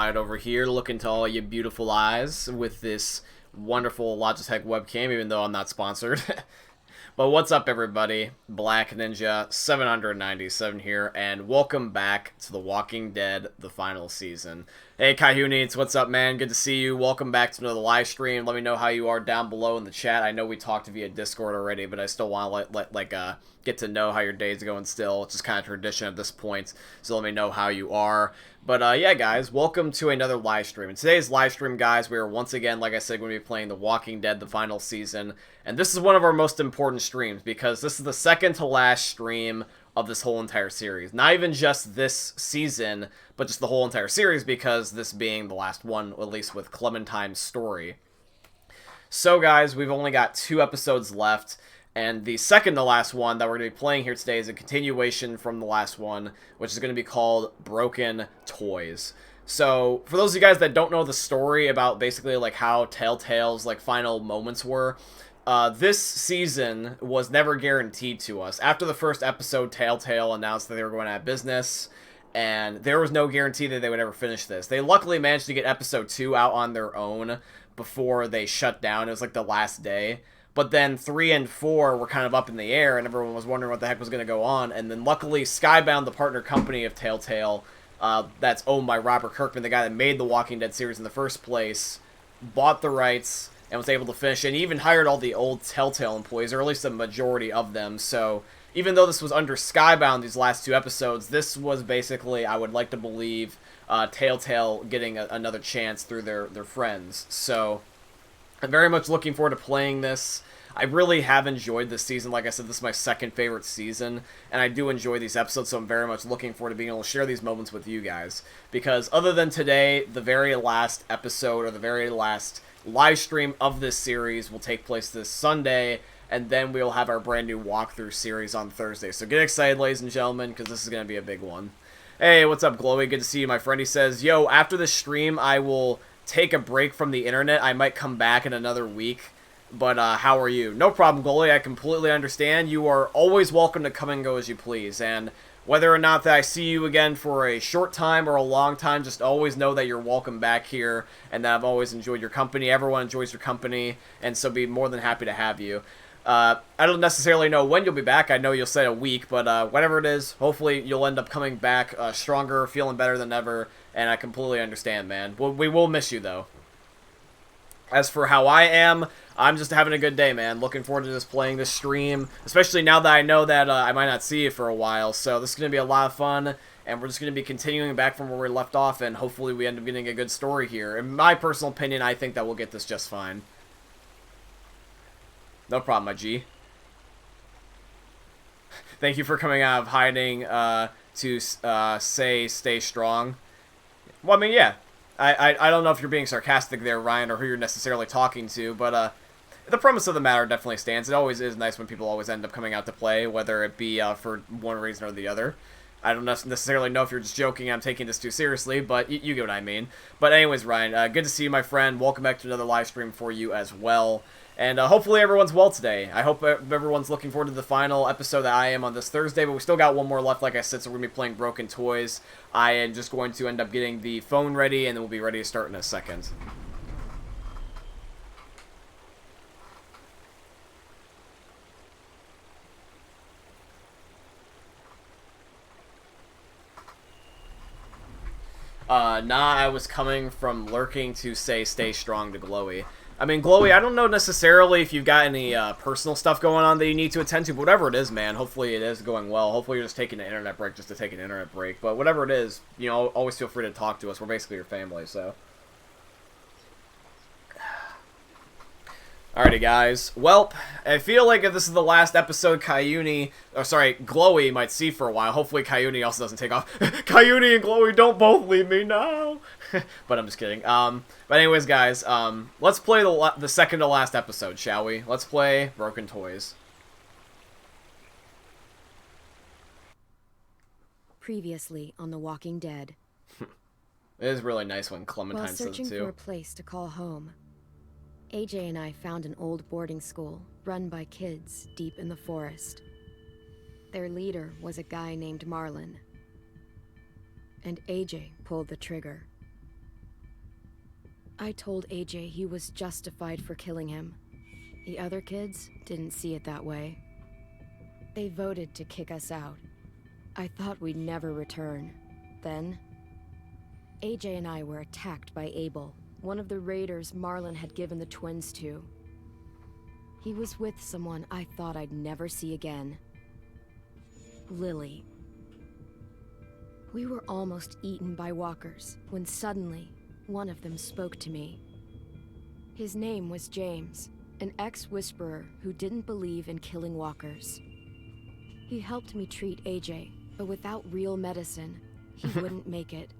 right over here, looking to all you beautiful eyes with this wonderful Logitech webcam, even though I'm not sponsored. But what's up, everybody? Black Ninja 797 here, and welcome back to The Walking Dead, the final season. Hey, Kaiunites, what's up, man? Good to see you. Welcome back to another live stream. Let me know how you are down below in the chat. I know we talked via Discord already, but I still want to get to know how your day's going still. It's just kind of tradition at this point, so let me know how you are. But yeah, guys, welcome to another live stream. In today's live stream, guys, we are once again, like I said, going to be playing The Walking Dead, the final season. And this is one of our most important streams because this is the second to last stream of this whole entire series. Not even just this season, but just the whole entire series, because this being the last one, at least with Clementine's story. So, guys, we've only got 2 episodes left. And the second to last one that we're going to be playing here today is a continuation from the last one, which is going to be called Broken Toys. So, for those of you guys that don't know the story about basically like how Telltale's like final moments were, this season was never guaranteed to us. After the first episode, Telltale announced that they were going out of business, and there was no guarantee that they would ever finish this. They luckily managed to get episode 2 out on their own before they shut down. It was like the last day. But then 3 and 4 were kind of up in the air, and everyone was wondering what the heck was going to go on. And then luckily, Skybound, the partner company of Telltale, that's owned by Robert Kirkman, the guy that made the Walking Dead series in the first place, bought the rights and was able to finish it. And even hired all the old Telltale employees, or at least a majority of them. So even though this was under Skybound, these last 2 episodes, this was basically, I would like to believe, Telltale getting another chance through their friends. So I'm very much looking forward to playing this. I really have enjoyed this season. Like I said, this is my second favorite season, and I do enjoy these episodes, so I'm very much looking forward to being able to share these moments with you guys. Because other than today, the very last episode, or the very last live stream of this series will take place this Sunday, and then we'll have our brand new walkthrough series on Thursday. So get excited, ladies and gentlemen, because this is going to be a big one. Hey, what's up, Glowy? Good to see you, my friend. He says, yo, after this stream, I will take a break from the internet. I might come back in another week. But how are you? No problem, Goalie. I completely understand. You are always welcome to come and go as you please. And whether or not that I see you again for a short time or a long time, just always know that you're welcome back here and that I've always enjoyed your company. Everyone enjoys your company, and so be more than happy to have you. I don't necessarily know when you'll be back. I know you'll say a week, but whatever it is, hopefully you'll end up coming back stronger, feeling better than ever, and I completely understand, man. We will miss you, though. As for how I am, I'm just having a good day, man. Looking forward to just playing this stream, especially now that I know that I might not see you for a while. So this is going to be a lot of fun, and we're just going to be continuing back from where we left off, and hopefully we end up getting a good story here. In my personal opinion, I think that we'll get this just fine. No problem, my G. Thank you for coming out of hiding to say stay strong. Well, I mean, yeah. I don't know if you're being sarcastic there, Ryan, or who you're necessarily talking to, but the premise of the matter definitely stands. It always is nice when people always end up coming out to play, whether it be for one reason or the other. I don't necessarily know if you're just joking, I'm taking this too seriously, but you get what I mean. But anyways, Ryan, good to see you, my friend. Welcome back to another live stream for you as well. And hopefully everyone's well today. I hope everyone's looking forward to the final episode that I am on this Thursday, but we still got one more left, like I said, so we're going to be playing Broken Toys. I am just going to end up getting the phone ready, and then we'll be ready to start in a second. Nah, I was coming from lurking to say stay strong to Glowy. I mean, Glowy, I don't know necessarily if you've got any personal stuff going on that you need to attend to, but whatever it is, man, hopefully it is going well. Hopefully you're just taking an internet break just to take an internet break. But whatever it is, you know, always feel free to talk to us. We're basically your family, so. Alrighty, guys. Well, I feel like if this is the last episode Glowy might see for a while. Hopefully Kaiuni also doesn't take off. Kaiuni and Glowy, don't both leave me now. But I'm just kidding. But anyways, guys, let's play the second to last episode, shall we? Let's play Broken Toys. Previously on The Walking Dead. It is really nice when Clementine While says it, searching too. for a place to call home, AJ and I found an old boarding school run by kids deep in the forest. Their leader was a guy named Marlon, and AJ pulled the trigger. I told AJ he was justified for killing him. The other kids didn't see it that way. They voted to kick us out. I thought we'd never return. Then, AJ and I were attacked by Abel, one of the raiders Marlon had given the twins to. He was with someone I thought I'd never see again. Lily. We were almost eaten by walkers when suddenly one of them spoke to me. His name was James, an ex-whisperer who didn't believe in killing walkers. He helped me treat AJ, but without real medicine, he wouldn't make it.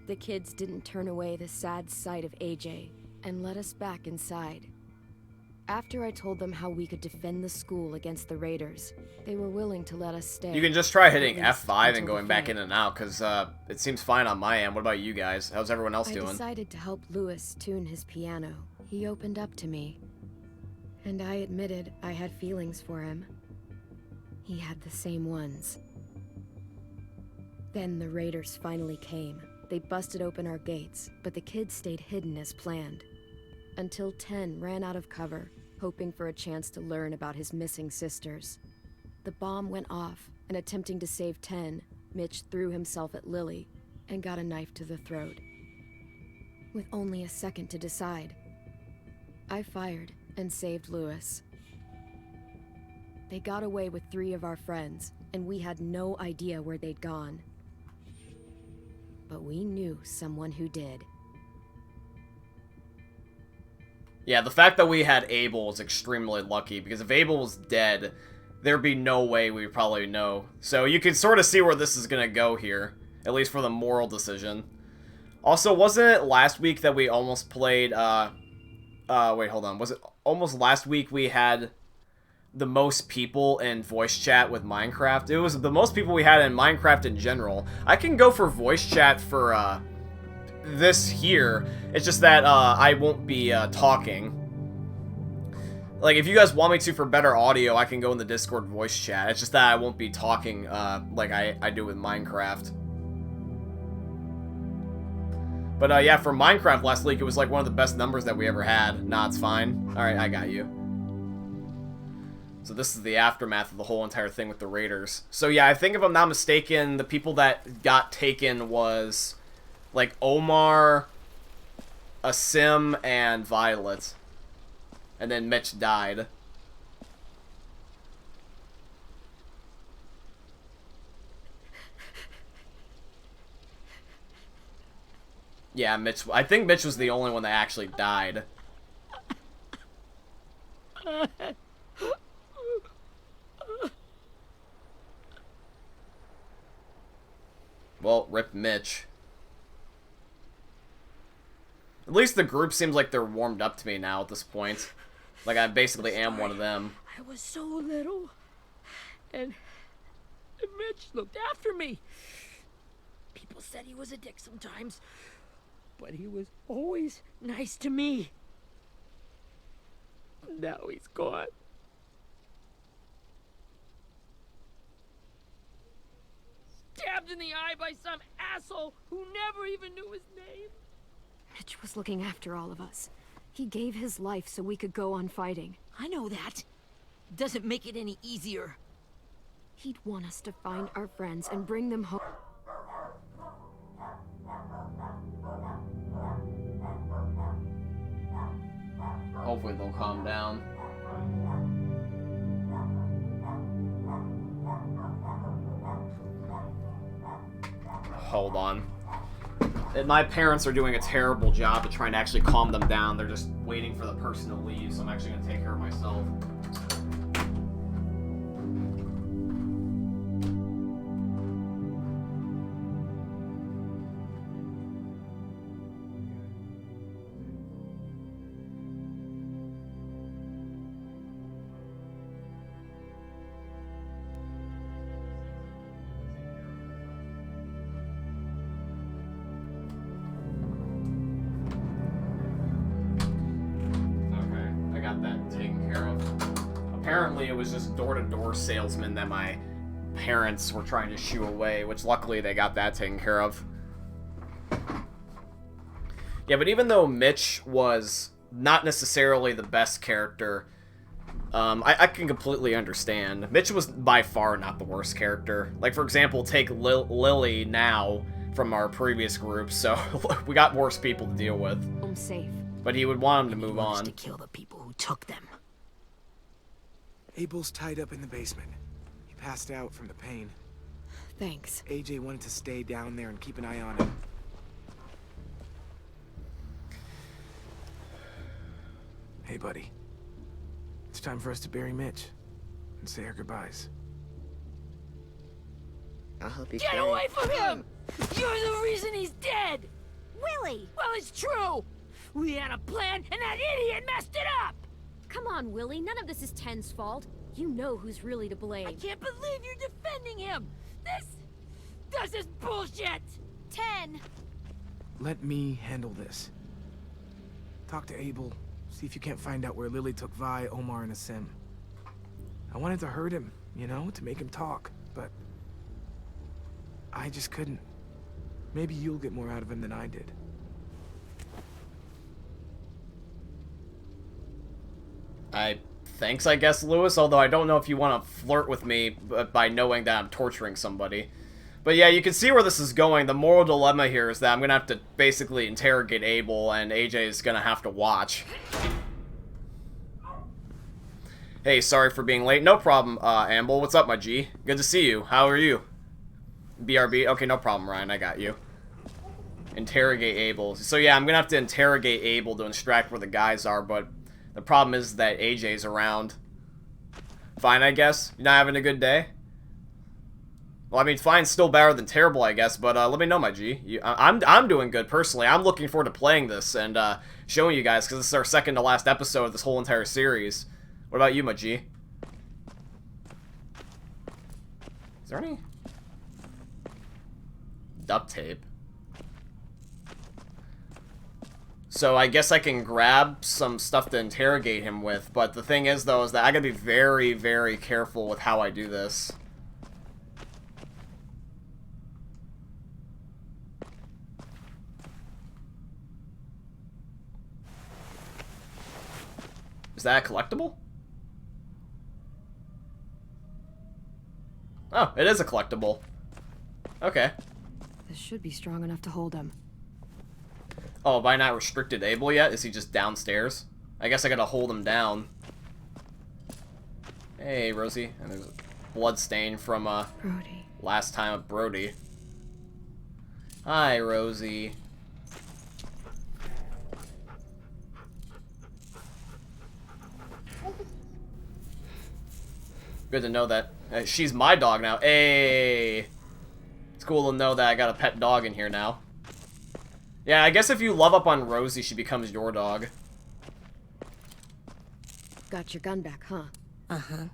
The kids didn't turn away the sad sight of AJ and let us back inside. After I told them how we could defend the school against the raiders, they were willing to let us stay. You can just try hitting F5 and going the back fight. in and out, because it seems fine on my end. What about you guys? How's everyone else I doing? decided to help Lewis tune his piano. He opened up to me, and I admitted I had feelings for him. He had the same ones. Then the raiders finally came. They busted open our gates, but the kids stayed hidden as planned. Until 10 ran out of cover, hoping for a chance to learn about his missing sisters. The bomb went off, and attempting to save 10, Mitch threw himself at Lily and got a knife to the throat. With only a second to decide, I fired and saved Lewis. They got away with 3 of our friends, and we had no idea where they'd gone. But we knew someone who did. Yeah, the fact that we had Abel was extremely lucky, because if Abel was dead, there'd be no way we'd probably know. So you can sort of see where this is going to go here, at least for the moral decision. Also, wasn't it last week that we almost played, wait, hold on. Was it almost last week we had the most people in voice chat with Minecraft? It was the most people we had in Minecraft in general. I can go for voice chat for, this here. It's just that I won't be talking. Like, if you guys want me to for better audio, I can go in the Discord voice chat. It's just that I won't be talking like I do with Minecraft. But yeah, for Minecraft last week, it was like one of the best numbers that we ever had. Nah, it's fine. Alright, I got you. So this is the aftermath of the whole entire thing with the raiders. So yeah, I think if I'm not mistaken, the people that got taken was like Omar, Asim, and Violet. And then Mitch died. Yeah, Mitch. I think Mitch was the only one that actually died. Well, rip Mitch. At least the group seems like they're warmed up to me now at this point. Like I basically am one of them. I was so little. And Mitch looked after me. People said he was a dick sometimes, but he was always nice to me. Now he's gone. Stabbed in the eye by some asshole who never even knew his name. Mitch was looking after all of us. He gave his life so we could go on fighting. I know that. Doesn't make it any easier. He'd want us to find our friends and bring them home. Hopefully they'll calm down. Hold on. And my parents are doing a terrible job of trying to actually calm them down. They're just waiting for the person to leave, so I'm actually going to take care of myself. Apparently it was just door-to-door salesmen that my parents were trying to shoo away, which luckily they got that taken care of. Yeah, but even though Mitch was not necessarily the best character, I can completely understand. Mitch was by far not the worst character. Like, for example, take Lily now from our previous group, so we got worse people to deal with. I'm safe. But he would want him to move He wants on. to kill the people who took them. Abel's tied up in the basement. He passed out from the pain. Thanks. AJ wanted to stay down there and keep an eye on him. Hey, buddy. It's time for us to bury Mitch and say our goodbyes. I hope he's Get away from him! You're the reason he's dead! Willie! Well, it's true! We had a plan, and that idiot messed it up! Come on, Willie. None of this is Ten's fault. You know who's really to blame. I can't believe you're defending him! This is bullshit! 10! Let me handle this. Talk to Abel. See if you can't find out where Lily took Vi, Omar, and Asim. I wanted to hurt him, you know, to make him talk, but I just couldn't. Maybe you'll get more out of him than I did. Thanks, I guess, Lewis, although I don't know if you want to flirt with me by knowing that I'm torturing somebody. But yeah, you can see where this is going. The moral dilemma here is that I'm going to have to basically interrogate Abel, and AJ is going to have to watch. Hey, sorry for being late. No problem, Amble. What's up, my G? Good to see you. How are you? BRB? Okay, no problem, Ryan. I got you. Interrogate Abel. So yeah, I'm going to have to interrogate Abel to extract where the guys are, but the problem is that AJ's around. Fine, I guess. You're not having a good day? Well, I mean, fine's still better than terrible, I guess, but let me know, my G. I'm doing good, personally. I'm looking forward to playing this and showing you guys, because this is our second to last episode of this whole entire series. What about you, my G? Is there any duct tape? So I guess I can grab some stuff to interrogate him with, but the thing is, though, is that I gotta be very, very careful with how I do this. Is that a collectible? Oh, it is a collectible. Okay. This should be strong enough to hold him. Oh, have I not restricted Abel yet? Is he just downstairs? I guess I gotta hold him down. Hey, Rosie. And there's a blood stain from, Brody. last time of Brody. Hi, Rosie. Good to know that she's my dog now. Hey! It's cool to know that I got a pet dog in here now. Yeah, I guess if you love up on Rosie, she becomes your dog. Got your gun back, huh? Uh-huh.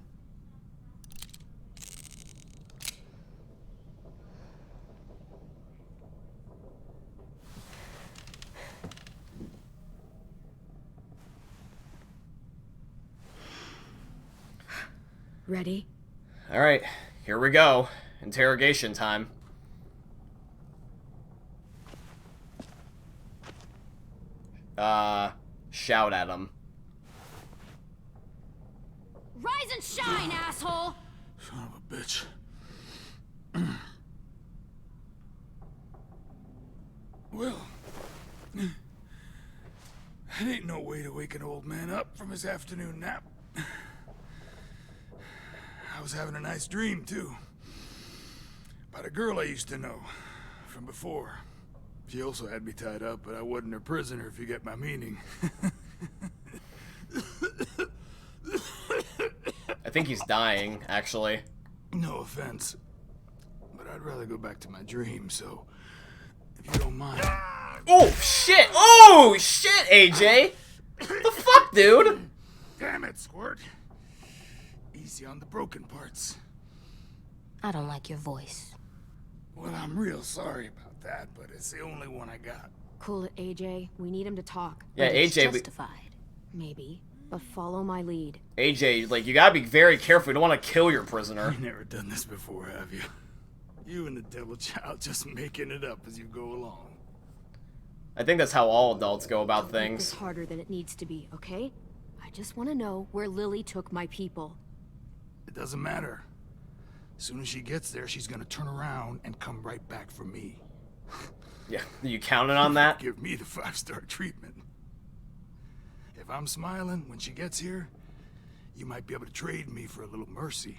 Ready? Alright, here we go. Interrogation time. Shout at him. Rise and shine, asshole! Son of a bitch. Well, that ain't no way to wake an old man up from his afternoon nap. I was having a nice dream, too. About a girl I used to know from before. She also had me tied up, but I wasn't her prisoner, if you get my meaning. I think he's dying, actually. No offense, but I'd rather go back to my dream, so if you don't mind. Oh, shit! Oh, shit, AJ! The fuck, dude? Damn it, Squirt. Easy on the broken parts. I don't like your voice. Well, I'm real sorry about that, but it's the only one I got. Cool it, AJ. We need him to talk. Yeah, But it's AJ, justified. Maybe. But follow my lead. AJ, like, you gotta be very careful. You don't want to kill your prisoner. You've never done this before, have you? You and the devil child just making it up as you go along. I think that's how all adults go about Don't make things. this harder than it needs to be, okay? I just want to know where Lily took my people. It doesn't matter. As soon as she gets there, she's gonna turn around and come right back for me. Yeah, you counting on that? Give me the 5-star treatment. If I'm smiling when she gets here, you might be able to trade me for a little mercy.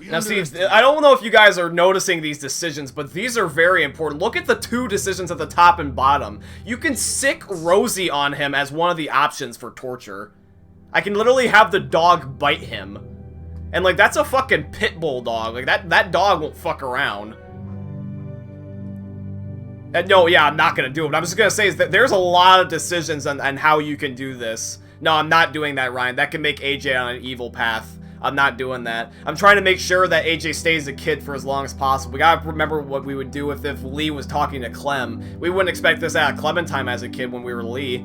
Now, Steve, I don't know if you guys are noticing these decisions, but these are very important. Look at the 2 decisions at the top and bottom. You can sick Rosie on him as one of the options for torture. I can literally have the dog bite him. And, like, that's a fucking pit bull dog. Like, that dog won't fuck around. And no, yeah, I'm not gonna do it. But I'm just gonna say is that there's a lot of decisions on how you can do this. No, I'm not doing that, Ryan. That can make AJ on an evil path. I'm not doing that. I'm trying to make sure that AJ stays a kid for as long as possible. We gotta remember what we would do if Lee was talking to Clem. We wouldn't expect this out of Clementine as a kid when we were Lee.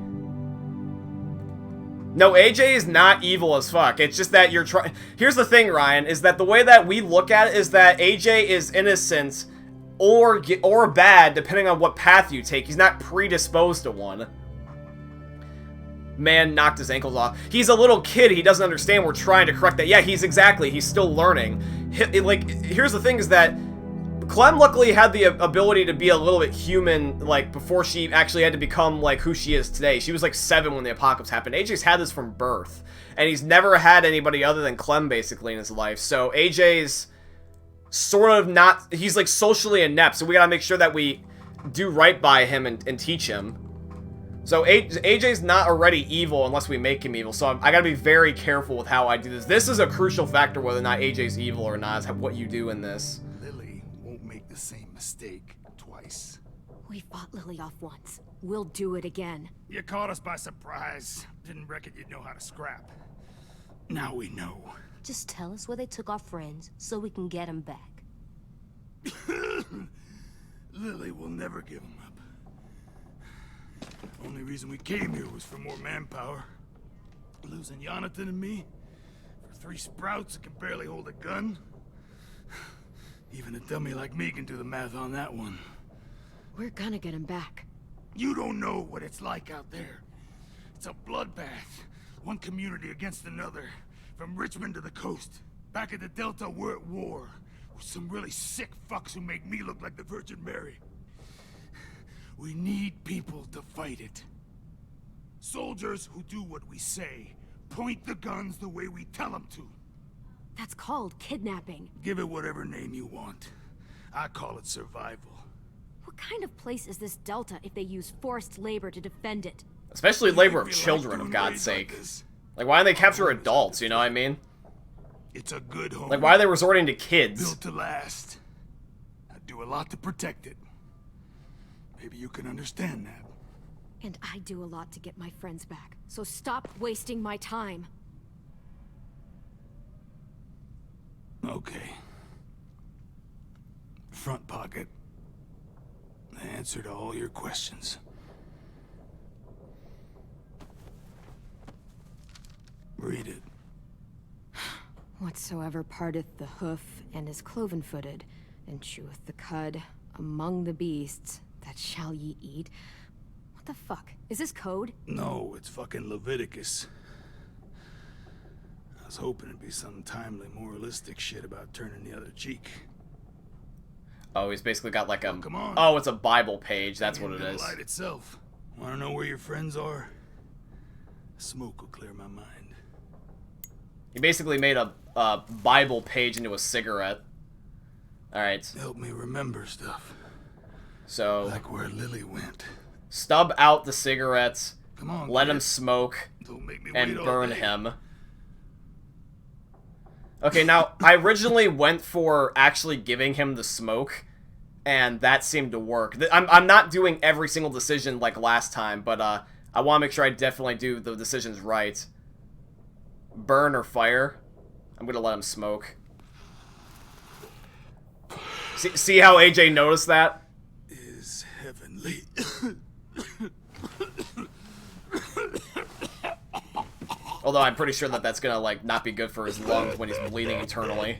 No, AJ is not evil as fuck. It's just that you're trying... Here's the thing, Ryan, is that the way that we look at it is that AJ is innocent or bad, depending on what path you take. He's not predisposed to one. Man knocked his ankles off. He's a little kid. He doesn't understand. We're trying to correct that. Yeah, he's still learning. Like, here's the thing is that Clem luckily had the ability to be a little bit human, like, before she actually had to become, like, who she is today. She was, like, 7 when the apocalypse happened. AJ's had this from birth. And he's never had anybody other than Clem, basically, in his life. So AJ's sort of not... He's, like, socially inept. So we gotta make sure that we do right by him and teach him. So AJ's not already evil unless we make him evil. So I gotta be very careful with how I do this. This is a crucial factor whether or not AJ's evil or not, is what you do in this. Lily won't make the same mistake twice. We fought Lily off once. We'll do it again. You caught us by surprise. Didn't reckon you'd know how to scrap. Now we know. Just tell us where they took our friends so we can get them back. Lily will never give them up. Only reason we came here was for more manpower. Losing Jonathan and me for 3 sprouts that can barely hold a gun. Even a dummy like me can do the math on that one. We're gonna get him back. You don't know what it's like out there. It's a bloodbath. One community against another. From Richmond to the coast. Back at the Delta, we're at war. With some really sick fucks who make me look like the Virgin Mary. We need people to fight it. Soldiers who do what we say. Point the guns the way we tell them to. That's called kidnapping. Give it whatever name you want. I call it survival. What kind of place is this Delta if they use forced labor to defend it? Especially labor of We like children, doing of God's raids like sake. this. Like, why don't they capture adults, you know what I mean? It's a good home. Like, why are they resorting to kids? Built to last. I do a lot to protect it. Maybe you can understand that. And I do a lot to get my friends back. So stop wasting my time. Okay. Front pocket. The answer to all your questions. Read it. Whatsoever parteth the hoof and is cloven-footed, and cheweth the cud among the beasts, that shall ye eat. What the fuck? Is this code? No, it's fucking Leviticus. I was hoping it'd be some timely, moralistic shit about turning the other cheek. Oh, he's basically got like a... Oh, come on. Oh, it's a Bible page. That's what it The is. light itself. Want to know where your friends are? Smoke will clear my mind. He basically made a Bible page into a cigarette. Alright. Help me remember stuff. So, Like where Lily went. stub out the cigarettes, Come on, let kid. him smoke, Don't make me and wait all burn day. him. Okay, now, I originally went for actually giving him the smoke, and that seemed to work. I'm not doing every single decision like last time, but I want to make sure I definitely do the decisions right. Burn or fire? I'm going to let him smoke. See how AJ noticed that? Is heavenly. Although I'm pretty sure that that's gonna, like, not be good for his lungs when he's bleeding internally.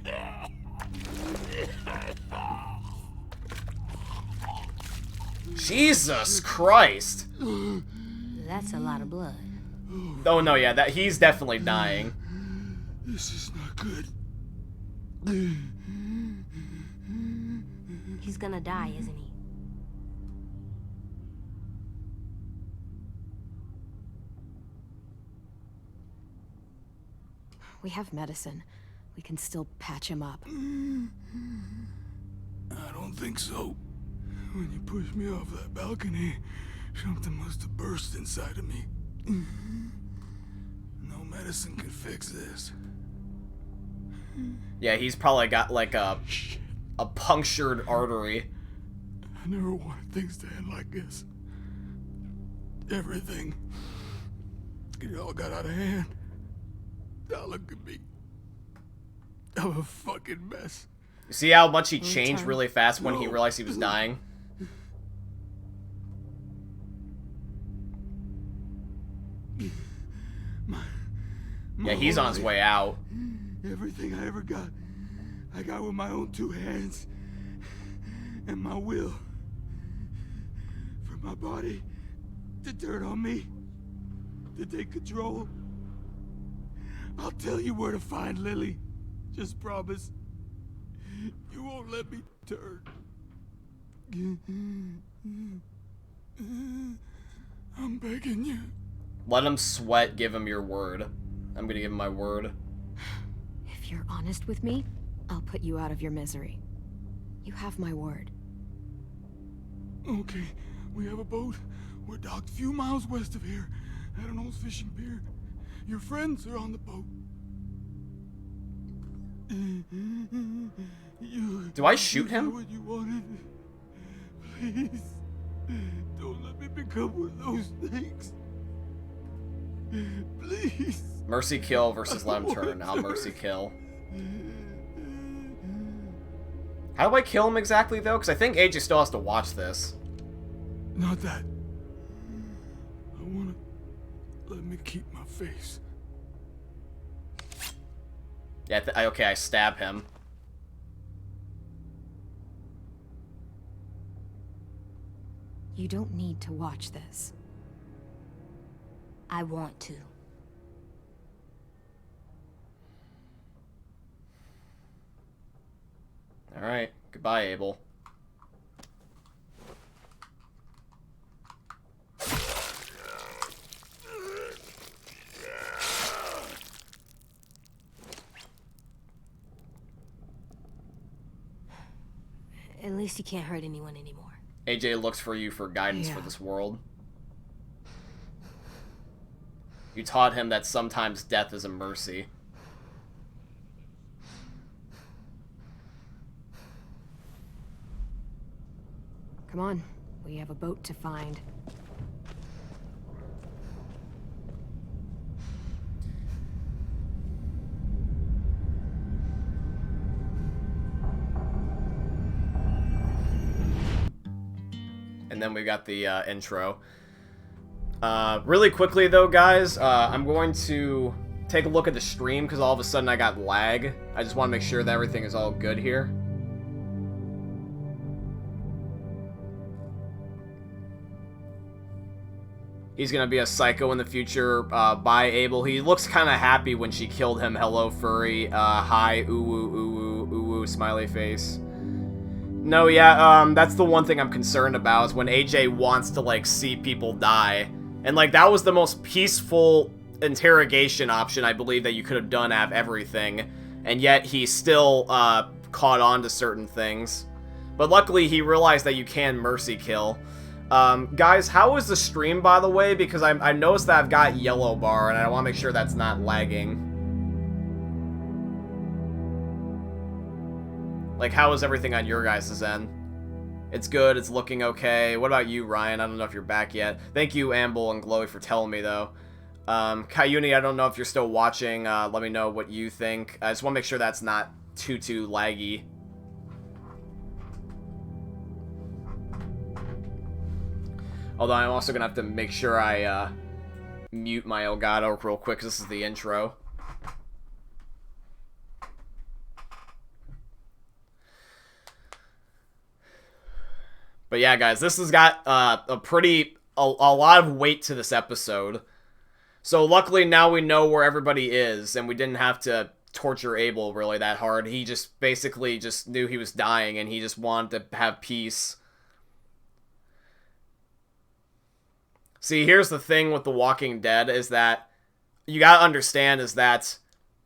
Jesus Christ. That's a lot of blood. Oh no, yeah, that he's definitely dying. This is not good. He's gonna die, isn't he? We have medicine. We can still patch him up. I don't think so. When you pushed me off that balcony, something must have burst inside of me. No medicine could fix this. Yeah, he's probably got like a punctured artery. I never wanted things to end like this. Everything. It all got out of hand. Now look at me. I'm a fucking mess. You see how much he changed really fast when he realized he was dying? Yeah, he's on his way out. Everything I ever got, I got with my own 2 hands. And my will. For my body to turn on me. To take control. I'll tell you where to find Lily. Just promise. You won't let me turn. I'm begging you. Let him sweat, give him your word. I'm gonna give him my word. If you're honest with me, I'll put you out of your misery. You have my word. Okay, we have a boat. We're docked a few miles west of here, at an old fishing pier. Your friends are on the boat. Do I shoot him? What you wanted. Please, don't let me become one of those things. Please. Mercy kill versus let him turn. I'll mercy kill. How do I kill him exactly, though? Because I think AJ still has to watch this. Not that. I want to let me keep my face. Yeah, okay, I stab him. You don't need to watch this. I want to. Alright, goodbye, Abel. At least you can't hurt anyone anymore. AJ looks for you for guidance for this world. You taught him that sometimes death is a mercy. Come on, we have a boat to find. And then we got the intro. Really quickly though, guys, I'm going to take a look at the stream because all of a sudden I got lag. I just want to make sure that everything is all good here. He's gonna be a psycho in the future. By Abel. He looks kind of happy when she killed him. Hello, furry. Hi, ooh, smiley face. No, yeah, that's the one thing I'm concerned about, is when AJ wants to, like, see people die. And, like, that was the most peaceful interrogation option, I believe, that you could have done out of everything. And yet, he still, caught on to certain things. But luckily, he realized that you can mercy kill. Guys, how is the stream, by the way? Because I noticed that I've got yellow bar, and I want to make sure that's not lagging. Like, how is everything on your guys' end? It's good, it's looking okay. What about you, Ryan? I don't know if you're back yet. Thank you, Amble and Glowy, for telling me, though. Kayuni, I don't know if you're still watching. Let me know what you think. I just want to make sure that's not too laggy. Although I'm also going to have to make sure I mute my Elgato real quick, because this is the intro. But yeah, guys, this has got a lot of weight to this episode. So luckily now we know where everybody is, and we didn't have to torture Abel really that hard. He just basically just knew he was dying, and he just wanted to have peace. See, here's the thing with The Walking Dead is that you gotta understand is that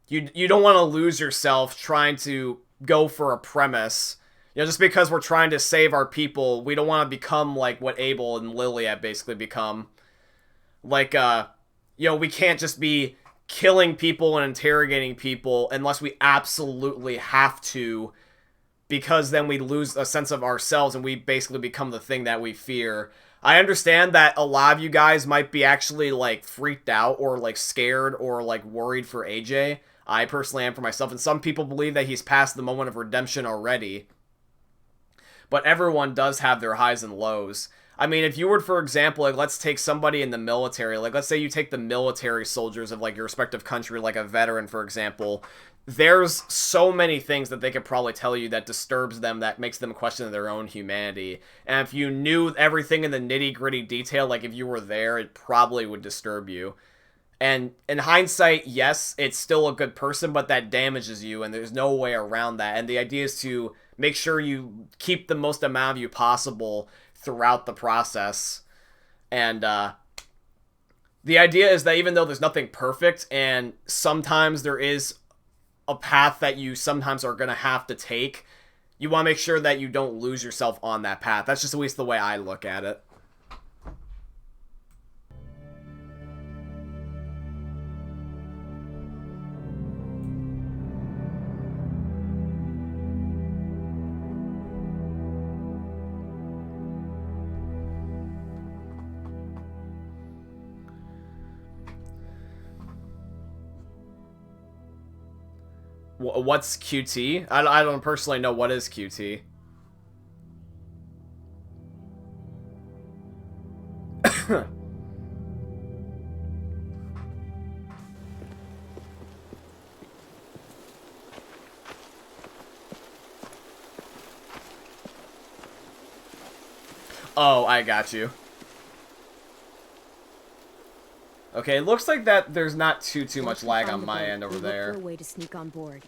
you don't want to lose yourself trying to go for a premise. You know, just because we're trying to save our people, we don't want to become like what Abel and Lily have basically become. Like, you know, we can't just be killing people and interrogating people unless we absolutely have to, because then we lose a sense of ourselves and we basically become the thing that we fear. I understand that a lot of you guys might be actually, like, freaked out or, like, scared or, like, worried for AJ. I personally am for myself, and some people believe that he's past the moment of redemption already. But everyone does have their highs and lows. I mean, if you were, for example, like, let's take somebody in the military. Like, let's say you take the military soldiers of, like, your respective country, like a veteran, for example. There's so many things that they could probably tell you that disturbs them, that makes them question their own humanity. And if you knew everything in the nitty-gritty detail, like if you were there, it probably would disturb you. And in hindsight, yes, it's still a good person, but that damages you, and there's no way around that. And the idea is to make sure you keep the most amount of you possible throughout the process. And the idea is that even though there's nothing perfect, and sometimes there is a path that you sometimes are going to have to take, you want to make sure that you don't lose yourself on that path. That's just at least the way I look at it. What's QT? I don't personally know what is QT. Oh, I got you. Okay, it looks like that there's not too much lag on my end over there. Look for a way to sneak on board.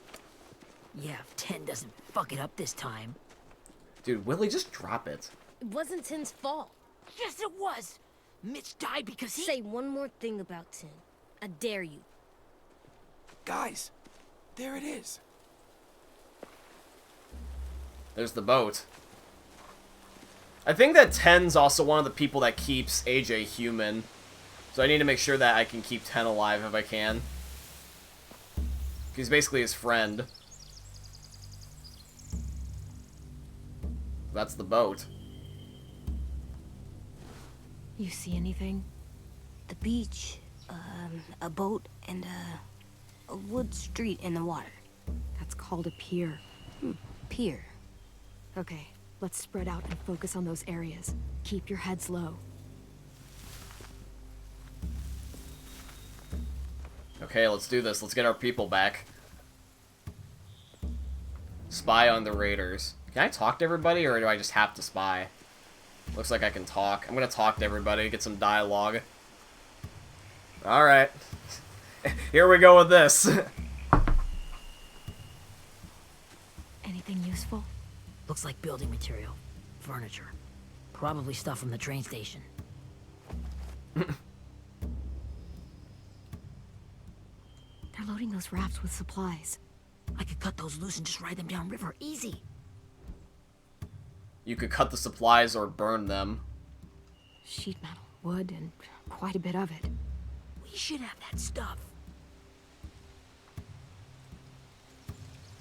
Yeah, if 10 doesn't fuck it up this time. Dude, Willie, just drop it. It wasn't Tin's fault. Yes, it was! Mitch died because he... Say one more thing about Tin. I dare you. Guys, there it is. There's the boat. I think that Ten's also one of the people that keeps AJ human. So I need to make sure that I can keep Ten alive if I can. He's basically his friend. That's the boat. You see anything? The beach, a boat, and a wood street in the water. That's called a pier. Pier. Okay, let's spread out and focus on those areas. Keep your heads low. Okay, let's do this. Let's get our people back. Spy on the raiders. Can I talk to everybody, or do I just have to spy? Looks like I can talk. I'm gonna talk to everybody, get some dialogue. Alright. Here we go with this. Anything useful? Looks like building material. Furniture. Probably stuff from the train station. They're loading those rafts with supplies. I could cut those loose and just ride them downriver. Easy. You could cut the supplies or burn them. Sheet metal, wood, and quite a bit of it. We should have that stuff.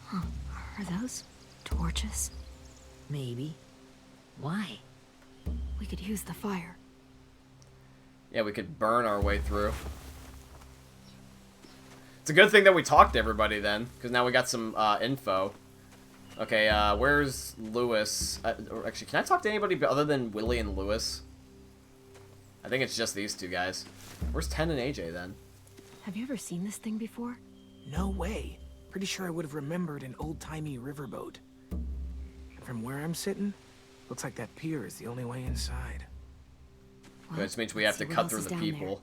Huh. Are those torches? Maybe. Why? We could use the fire. Yeah, we could burn our way through. It's a good thing that we talked to everybody then, because now we got some info. Okay, where's Lewis? Or actually, can I talk to anybody other than Willie and Lewis? I think it's just these two guys. Where's Ten and AJ then? Have you ever seen this thing before? No way. Pretty sure I would have remembered an old-timey riverboat. And from where I'm sitting, Looks like that pier is the only way inside. Well, Which means we let's have to see what cut else through is the down people.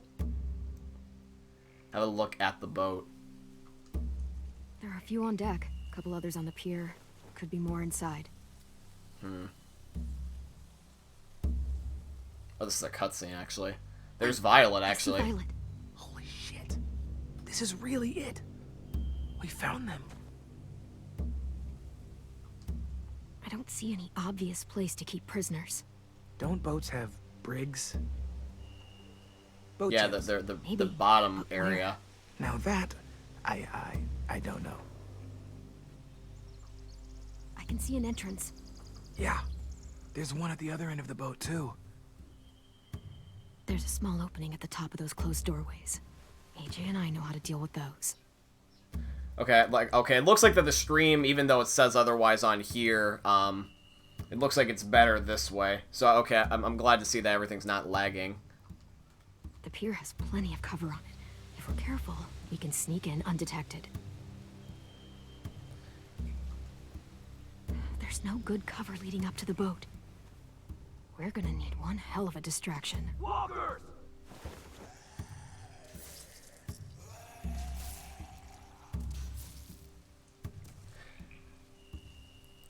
Have a look at the boat. There are a few on deck, a couple others on the pier. Could be more inside. Oh, this is a cutscene, actually. There's Violet, I see actually. Violet. Holy shit. This is really it. We found them. I don't see any obvious place to keep prisoners. Don't boats have brigs? Boat Yeah, jets. the Maybe, bottom but where? area. Now that, I don't know. I can see an entrance. Yeah. There's one at the other end of the boat, too. There's a small opening at the top of those closed doorways. AJ and I know how to deal with those. Okay, okay, it looks like that the stream, even though it says otherwise on here, it looks like it's better this way. So, okay, I'm glad to see that everything's not lagging. The pier has plenty of cover on it. If we're careful, we can sneak in undetected. There's no good cover leading up to the boat. We're gonna need one hell of a distraction. Walkers!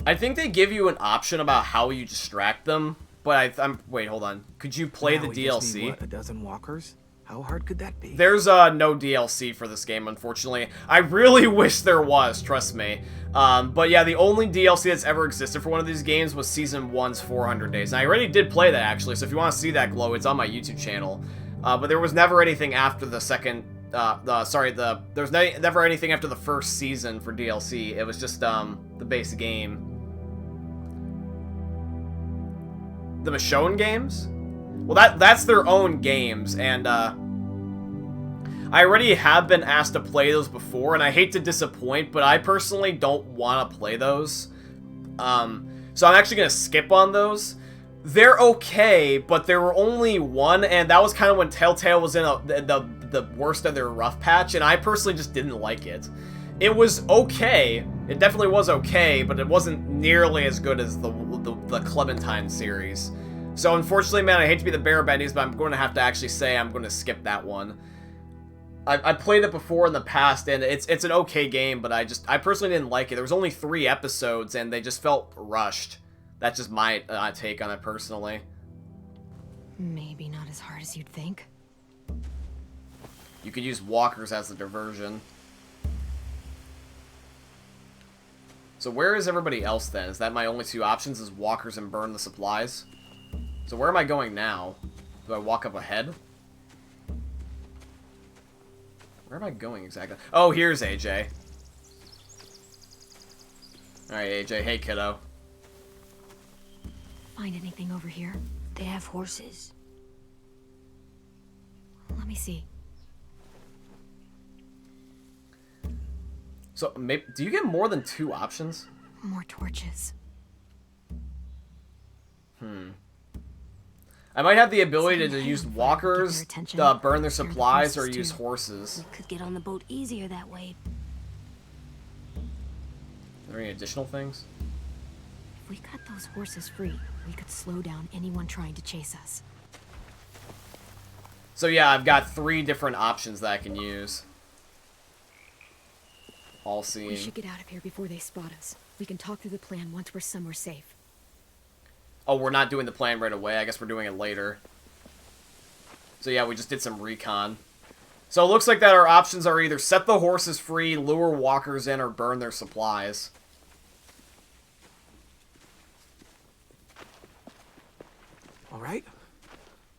I think they give you an option about how you distract them, but wait, hold on. Could you play Now the we just need, DLC? what, a dozen walkers? How hard could that be? There's no DLC for this game, unfortunately. I really wish there was, trust me. But yeah, the only DLC that's ever existed for one of these games was Season 1's 400 Days. And I already did play that, actually, so if you want to see that glow, it's on my YouTube channel. But there was never anything after the second... there's never anything after the first season for DLC. It was just, the base game. The Michonne games? Well, that's their own games, and, I already have been asked to play those before, and I hate to disappoint, but I personally don't want to play those. So I'm actually going to skip on those. They're okay, but there were only one, and that was kind of when Telltale was in the worst of their rough patch, and I personally just didn't like it. It was okay. It definitely was okay, but it wasn't nearly as good as the Clementine series. So unfortunately, man, I hate to be the bearer of bad news, but I'm going to have to actually say I'm going to skip that one. I played it before in the past, and it's an okay game, but I personally didn't like it. There was only 3 episodes, and they just felt rushed. That's just my take on it personally. Maybe not as hard as you'd think. You could use walkers as a diversion. So where is everybody else then? Is that my only 2 options, is walkers and burn the supplies? So where am I going now? Do I walk up ahead? Where am I going exactly? Oh, here's AJ. Alright, AJ. Hey, kiddo. Find anything over here? They have horses. Let me see. So, maybe, do you get more than 2 options? More torches. I might have the ability to Something use hidden walkers, to get to their attention. burn their They're the supplies, or horses, use too. horses. We could get on the boat easier that way. Are there any additional things? If we cut those horses free, we could slow down anyone trying to chase us. So yeah, I've got 3 different options that I can use. All seeing. We should get out of here before they spot us. We can talk through the plan once we're somewhere safe. Oh, we're not doing the plan right away. I guess we're doing it later. So yeah, we just did some recon. So it looks like that our options are either set the horses free, lure walkers in, or burn their supplies. All right.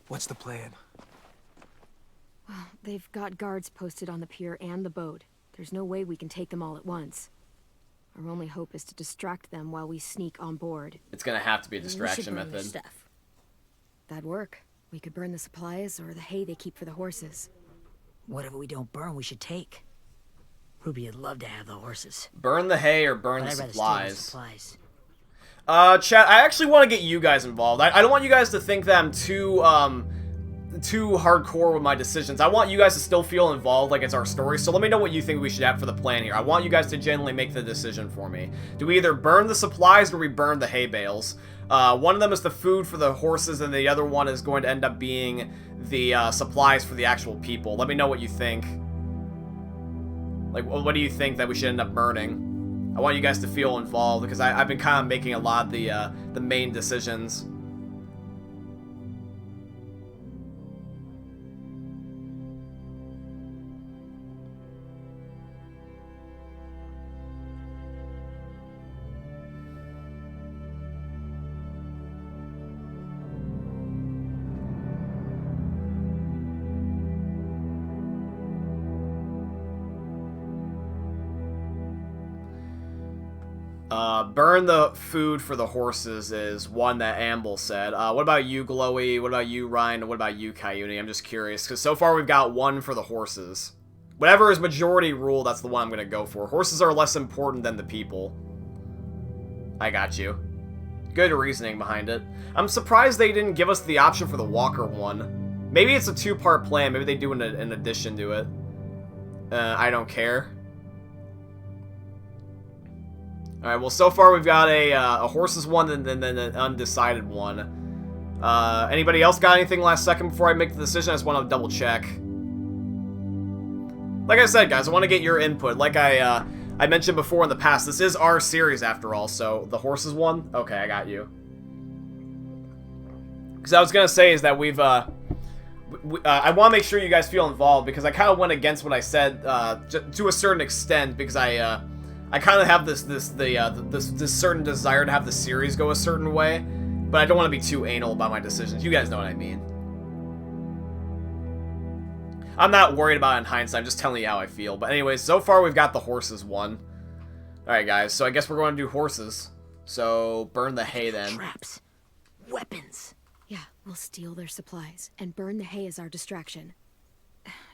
What's the plan? Well, they've got guards posted on the pier and the boat. There's no way we can take them all at once. Our only hope is to distract them while we sneak on board. It's gonna have to be a We should distraction burn their method. stuff. That'd work. We could burn the supplies or the hay they keep for the horses. Whatever we don't burn, we should take. Ruby would love to have the horses. Burn the hay or burn But the I'd rather supplies. steal the supplies. Chat, I actually want to get you guys involved. I don't want you guys to think that I'm too hardcore with my decisions. I want you guys to still feel involved like it's our story, so let me know what you think we should have for the plan here. I want you guys to genuinely make the decision for me. Do we either burn the supplies or we burn the hay bales? One of them is the food for the horses, and the other one is going to end up being the supplies for the actual people. Let me know what you think. Like, what do you think that we should end up burning? I want you guys to feel involved, because I've been kind of making a lot of the main decisions. Burn the food for the horses is one that Amble said. What about you, Glowy? What about you, Ryan? What about you, Coyote? I'm just curious, because so far we've got one for the horses. Whatever is majority rule, that's the one I'm going to go for. Horses are less important than the people. I got you. Good reasoning behind it. I'm surprised they didn't give us the option for the walker one. Maybe it's a two-part plan. Maybe they do an addition to it. I don't care. Alright, well, so far we've got a horses one and then an undecided one. Anybody else got anything last second before I make the decision? I just want to double check. Like I said, guys, I want to get your input. Like I mentioned before in the past, this is our series after all, so the horses one? Okay, I got you. Because I was going to say is that we've... I want to make sure you guys feel involved, because I kind of went against what I said to a certain extent, because I kind of have this certain desire to have the series go a certain way, but I don't want to be too anal about my decisions. You guys know what I mean. I'm not worried about it in hindsight. I'm just telling you how I feel. But anyways, so far we've got the horses one. Alright, guys. So I guess we're going to do horses. So burn the hay then. Traps. Weapons. Yeah, we'll steal their supplies and burn the hay as our distraction.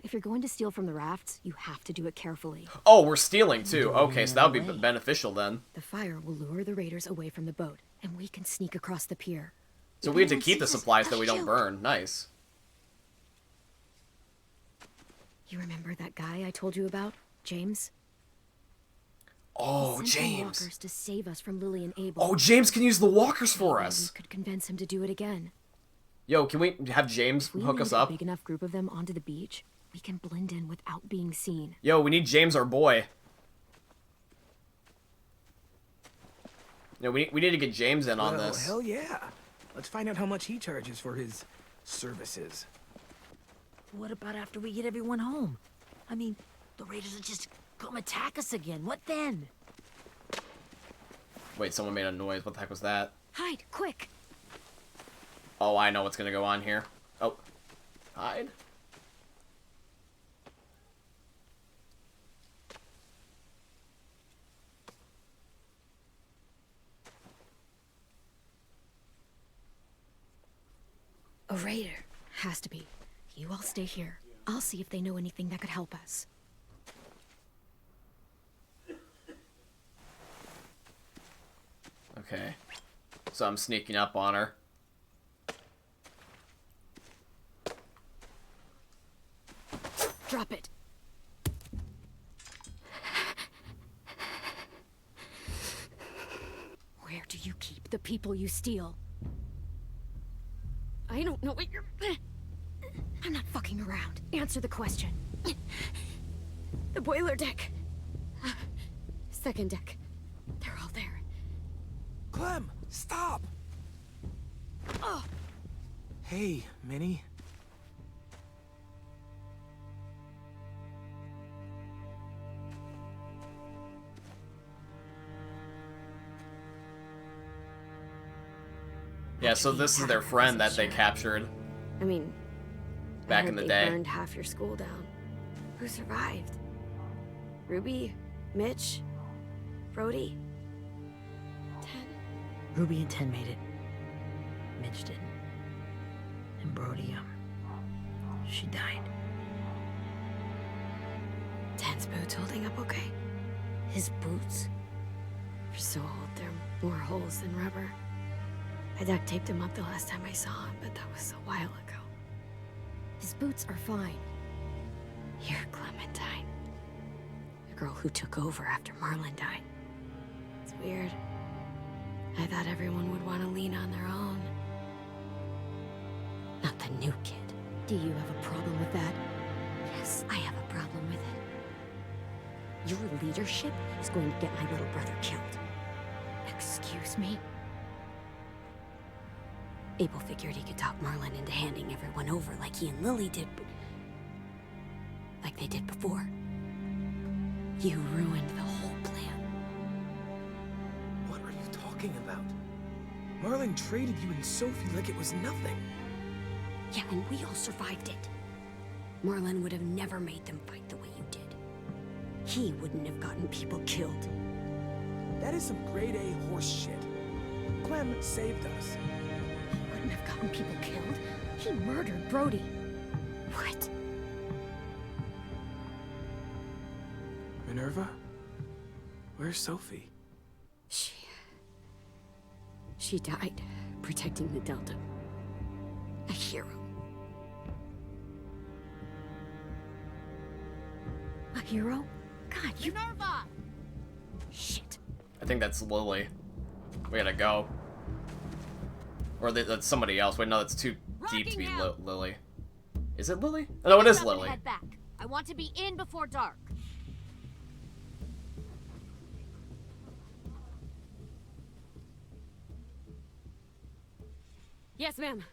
If you're going to steal from the rafts, you have to do it carefully. Oh, we're stealing too. Okay, so that would be beneficial then. The fire will lure the raiders away from the boat, and we can sneak across the pier. So we have to keep the supplies that we don't burn. Nice. You remember that guy I told you about? James? Oh, He sent the James. walkers to save us from Lily and Abel. Oh, James can use the walkers for Maybe us. we could convince him to do it again. Yo, can we have James If we hook lead us a up? big enough group of them onto the beach, we can blend in without being seen. Yo, we need James, our boy. No, we need to get James in on Well, this. hell yeah. Let's find out how much he charges for his services. What about after we get everyone home? I mean, the raiders will just come attack us again. What then? Wait, someone made a noise. What the heck was that? Hide, quick! Oh, I know what's gonna go on here. Oh. Hide? A raider. Has to be. You all stay here. I'll see if they know anything that could help us. Okay. So I'm sneaking up on her. Drop it. Where do you keep the people you steal? I don't know what you're... I'm not fucking around. Answer the question. The boiler deck. Second deck. They're all there. Clem, stop! Oh. Hey, Minnie. Yeah, so this is their friend that they captured I mean, back I in the heard day. they burned half your school down. Who survived? Ruby? Mitch? Brody? 10? Ruby and 10 made it. Mitch didn't. And Brody, she died. 10's boots holding up okay? His boots? They're so old, they're more holes than rubber. I duct taped him up the last time I saw him, but that was a while ago. His boots are fine. You're Clementine. The girl who took over after Marlon died. It's weird. I thought everyone would want to lean on their own. Not the new kid. Do you have a problem with that? Yes, I have a problem with it. Your leadership is going to get my little brother killed. Excuse me? Abel figured he could talk Marlon into handing everyone over like he and Lily did, but like they did before. You ruined the whole plan. What are you talking about? Marlon traded you and Sophie like it was nothing. Yeah, and we all survived it. Marlon would have never made them fight the way you did. He wouldn't have gotten people killed. That is some grade A horse shit. Clem saved us. He wouldn't have gotten people killed. He murdered Brody. What? Minerva? Where's Sophie? She died protecting the Delta. A hero. A hero? God, you... Minerva! Shit. I think that's Lily. We gotta go. Or that's somebody else. Wait, no, that's too deep to be Lily. Is it Lily? No, it is Stop and Lily. head back. I want to be in before dark. Yes, ma'am.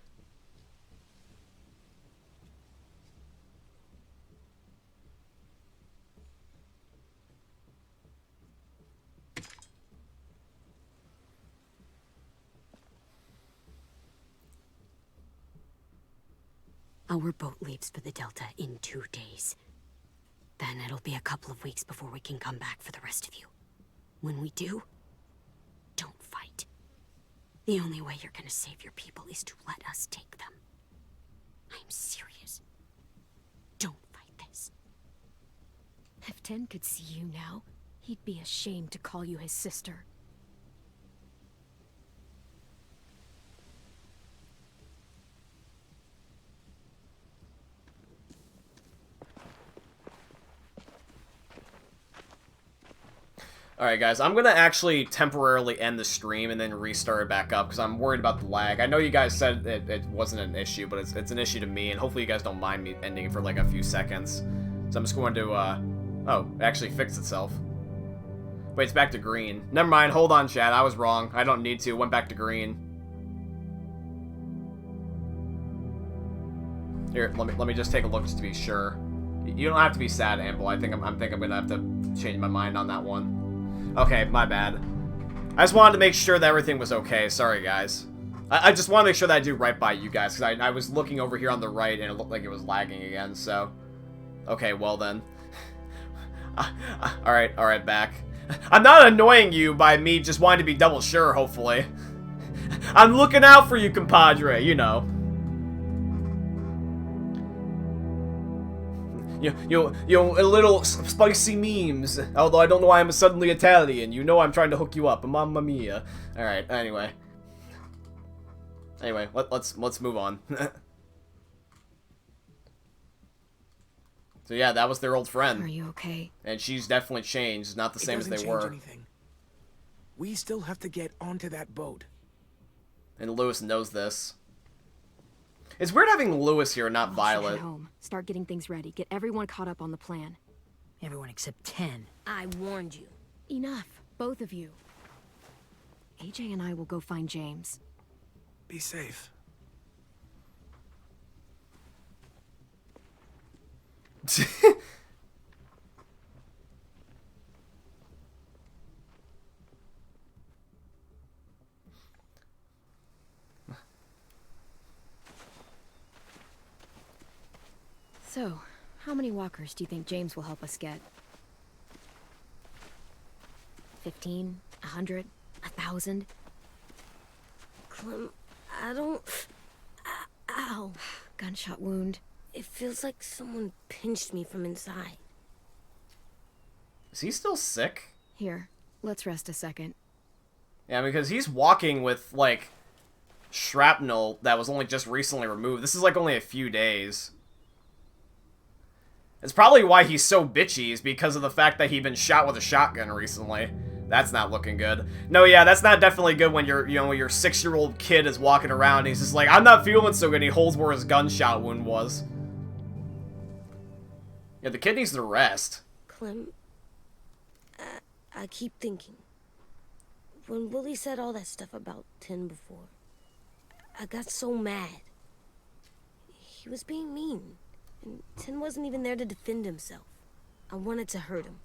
Our boat leaves for the Delta in 2 days. Then it'll be a couple of weeks before we can come back for the rest of you. When we do, don't fight. The only way you're gonna save your people is to let us take them. I'm serious. Don't fight this. If Ten could see you now, he'd be ashamed to call you his sister. Alright guys, I'm gonna actually temporarily end the stream and then restart it back up because I'm worried about the lag. I know you guys said it wasn't an issue, but it's an issue to me, and hopefully you guys don't mind me ending it for like a few seconds. So I'm just going to, oh, it actually fixed itself. Wait, it's back to green. Never mind, hold on chat, I was wrong. I don't need to, it went back to green. Here, let me just take a look just to be sure. You don't have to be sad, Amble. I think I'm gonna have to change my mind on that one. Okay, my bad. I just wanted to make sure that everything was okay. Sorry, guys. I just want to make sure that I do right by you guys, because I was looking over here on the right, and it looked like it was lagging again, so... Okay, well then. Alright, back. I'm not annoying you by me just wanting to be double sure, hopefully. I'm looking out for you, compadre, you know. You know, a little spicy memes. Although I don't know why I'm suddenly Italian. You know I'm trying to hook you up. Mamma mia. Alright, anyway. Anyway, let's move on. So yeah, that was their old friend. Are you okay? And she's definitely changed. Not the same as they were. Anything. We still have to get onto that boat. And Lewis knows this. It's weird having Lewis here, not We should Violet. head home. Start getting things ready. Get everyone caught up on the plan. Everyone except 10. I warned you. Enough, both of you. AJ and I will go find James. Be safe. So, how many walkers do you think James will help us get? 15? 100? 1,000? Clem, I don't... Ow. Gunshot wound. It feels like someone pinched me from inside. Is he still sick? Here, let's rest a second. Yeah, because he's walking with, like, shrapnel that was only just recently removed. This is, like, only a few days. It's probably why he's so bitchy, is because of the fact that he'd been shot with a shotgun recently. That's not looking good. No, yeah, that's not definitely good when your 6-year-old kid is walking around and he's just like, I'm not feeling so good, and he holds where his gunshot wound was. Yeah, the kid needs to rest. Clem, I keep thinking. When Willie said all that stuff about Tin before, I got so mad. He was being mean, and Tin wasn't even there to defend himself. I wanted to hurt him.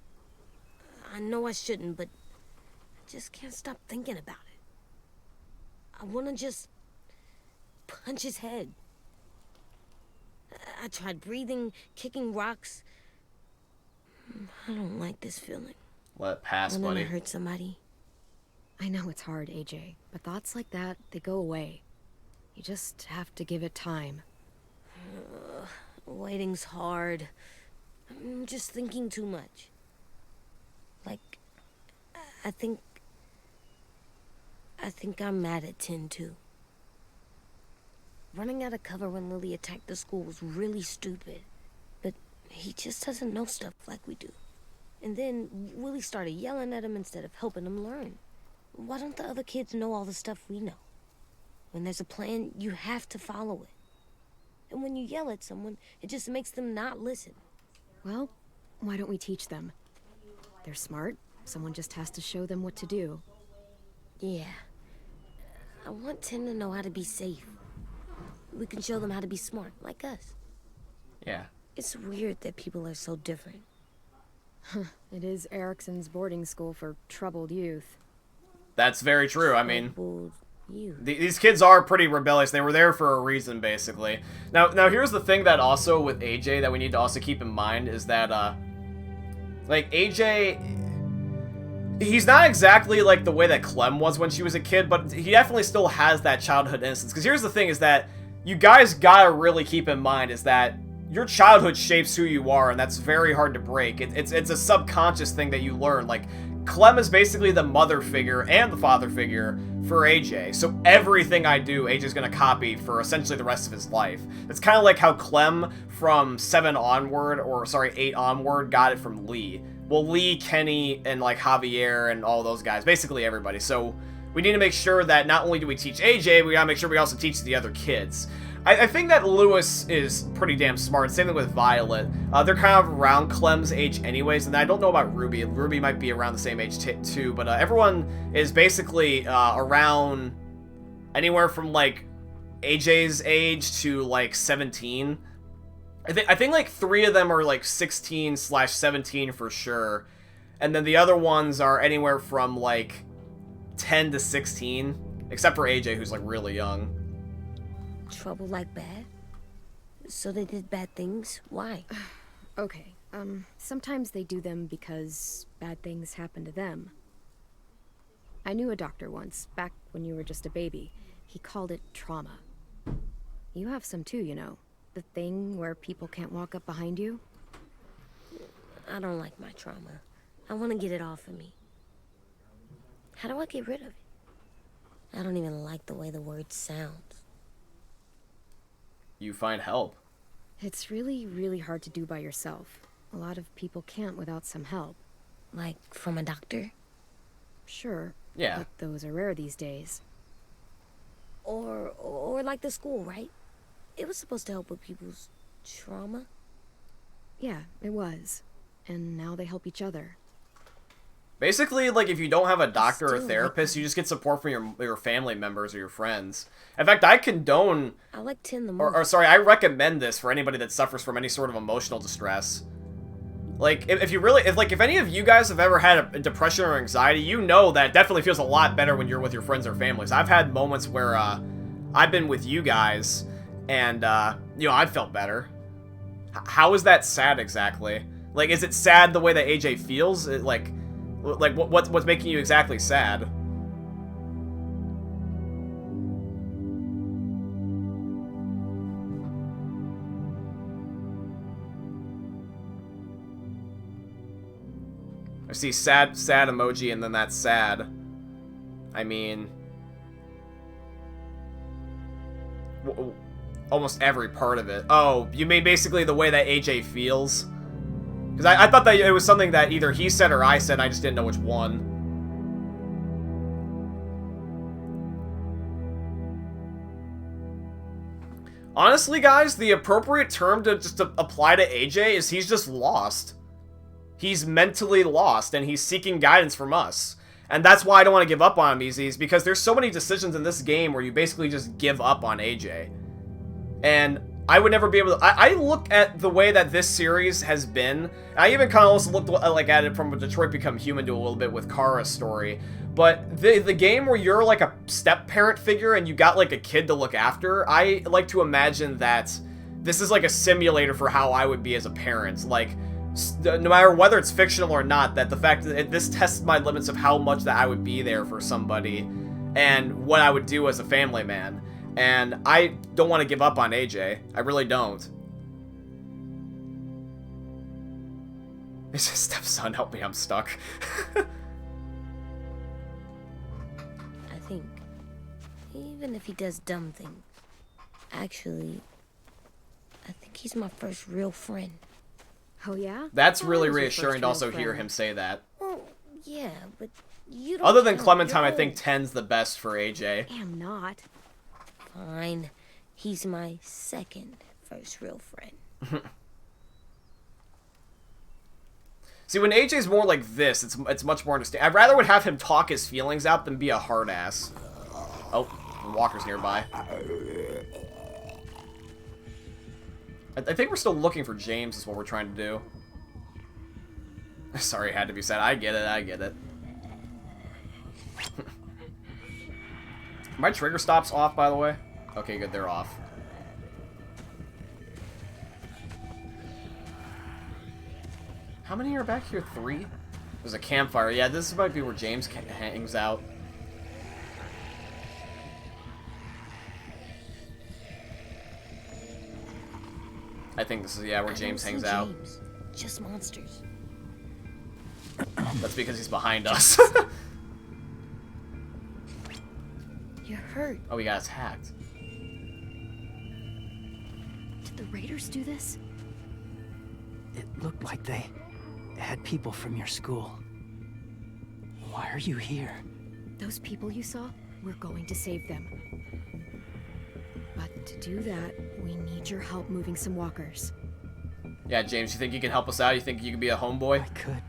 I know I shouldn't, but I just can't stop thinking about it. I want to just punch his head. I tried breathing, kicking rocks. I don't like this feeling. Let it pass, When buddy. I hurt somebody. I know it's hard, AJ, but thoughts like that, they go away. You just have to give it time. Waiting's hard. I'm just thinking too much. Like, I think I'm mad at Tin, too. Running out of cover when Lily attacked the school was really stupid. But he just doesn't know stuff like we do. And then Willie started yelling at him instead of helping him learn. Why don't the other kids know all the stuff we know? When there's a plan, you have to follow it. And when you yell at someone, it just makes them not listen. Well, why don't we teach them? They're smart. Someone just has to show them what to do. Yeah. I want Tin to know how to be safe. We can show them how to be smart, like us. Yeah. It's weird that people are so different. It is Erickson's boarding school for troubled youth. That's very true. I mean, Troubled youth. these kids are pretty rebellious. They were there for a reason, basically. Now here's the thing that also with AJ that we need to also keep in mind is that, like, AJ, he's not exactly like the way that Clem was when she was a kid, but he definitely still has that childhood innocence. Because here's the thing is that you guys gotta really keep in mind is that your childhood shapes who you are, and that's very hard to break. It's a subconscious thing that you learn. Like, Clem is basically the mother figure and the father figure for AJ. So everything I do, AJ's gonna copy for essentially the rest of his life. It's kind of like how Clem from 8 onward got it from Lee. Well, Lee, Kenny, and like Javier and all those guys, basically everybody. So we need to make sure that not only do we teach AJ, we gotta make sure we also teach the other kids. I think that Lewis is pretty damn smart. Same thing with Violet. They're kind of around Clem's age anyways, and I don't know about Ruby. Ruby might be around the same age too, but everyone is basically around anywhere from like AJ's age to like 17. I think like 3 of them are like 16/17 for sure, and then the other ones are anywhere from like 10 to 16, except for AJ, who's like really young. Trouble like bad? So they did bad things? Why? Okay, sometimes they do them because bad things happen to them. I knew a doctor once, back when you were just a baby. He called it trauma. You have some too, you know. The thing where people can't walk up behind you. I don't like my trauma. I want to get it off of me. How do I get rid of it? I don't even like the way the word sounds. You find help. It's really, really hard to do by yourself. A lot of people can't without some help. Like, from a doctor? Sure. Yeah. But those are rare these days. Or like the school, right? It was supposed to help with people's trauma. Yeah, it was. And now they help each other. Basically, like, if you don't have a doctor or Still, therapist, you just get support from your family members or your friends. In fact, I condone, I like Tin the most. or sorry, I recommend this for anybody that suffers from any sort of emotional distress. Like, if any of you guys have ever had a depression or anxiety, you know that it definitely feels a lot better when you're with your friends or families. I've had moments where, I've been with you guys, and, you know, I felt better. How is that sad exactly? Like, is it sad the way that AJ feels? What's making you exactly sad? I see sad emoji and then that's sad. I mean, almost every part of it. Oh, you mean basically the way that AJ feels? Because I thought that it was something that either he said or I said, I just didn't know which one. Honestly, guys, the appropriate term to just apply to AJ is he's just lost. He's mentally lost, and he's seeking guidance from us. And that's why I don't want to give up on him easy, is because there's so many decisions in this game where you basically just give up on AJ. And I would never be able to... I look at the way that this series has been. I even kind of also looked like at it from a Detroit Become Human to a little bit with Kara's story. But the game where you're like a step-parent figure and you got like a kid to look after, I like to imagine that this is like a simulator for how I would be as a parent. Like, no matter whether it's fictional or not, that the fact that this tests my limits of how much that I would be there for somebody and what I would do as a family man. And I don't want to give up on AJ. I really don't. It's just, stepson, help me, I'm stuck. I think, even if he does dumb things, actually, I think he's my first real friend. Oh, yeah? That's really Who's your reassuring first to also real hear friend? him say that. Well, yeah, but you don't Other than count. Clementine, I You're think old. 10's the best for AJ. I am not. Fine. He's my second first real friend. See, when AJ's more like this, it's much more understanding. I'd rather would have him talk his feelings out than be a hard ass. Oh, the walker's nearby. I think we're still looking for James is what we're trying to do. Sorry, it had to be said. I get it, I get it. My trigger stops off, by the way. Okay, good, they're off. How many are back here? 3? There's a campfire. Yeah, this might be where James hangs out. I think this is, yeah, where James hangs out. James. Just monsters. That's because he's behind us. You're hurt. Oh, we got attacked. Did the raiders do this? It looked like they had people from your school. Why are you here? Those people you saw, we're going to save them. But to do that, we need your help moving some walkers. Yeah, James, you think you can help us out? You think you can be a homeboy? I could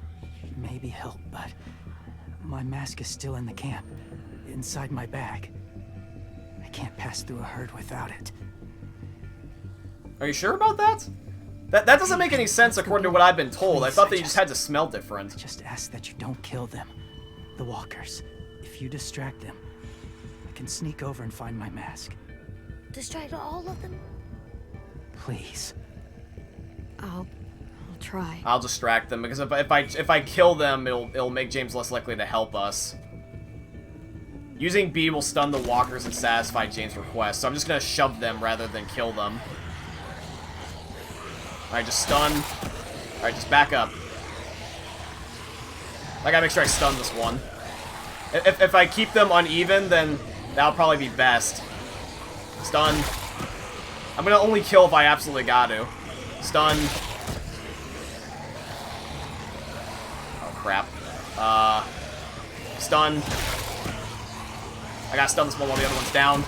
maybe help, but my mask is still in the camp, inside my bag. I can't pass through a herd without it. Are you sure about that? That doesn't make any sense according to what I've been told. I thought that you just had to smell different. Just ask that you don't kill them. The walkers. If you distract them, I can sneak over and find my mask. Distract all of them? Please. I'll try. I'll distract them because if I kill them, it'll make James less likely to help us. Using B will stun the walkers and satisfy James' request, so I'm just gonna shove them rather than kill them. Alright, just stun. Alright, just back up. I gotta make sure I stun this one. If I keep them uneven, then that'll probably be best. Stun. I'm gonna only kill if I absolutely got to. Stun. Oh, crap. Stun. I gotta stun this one while the other one's down.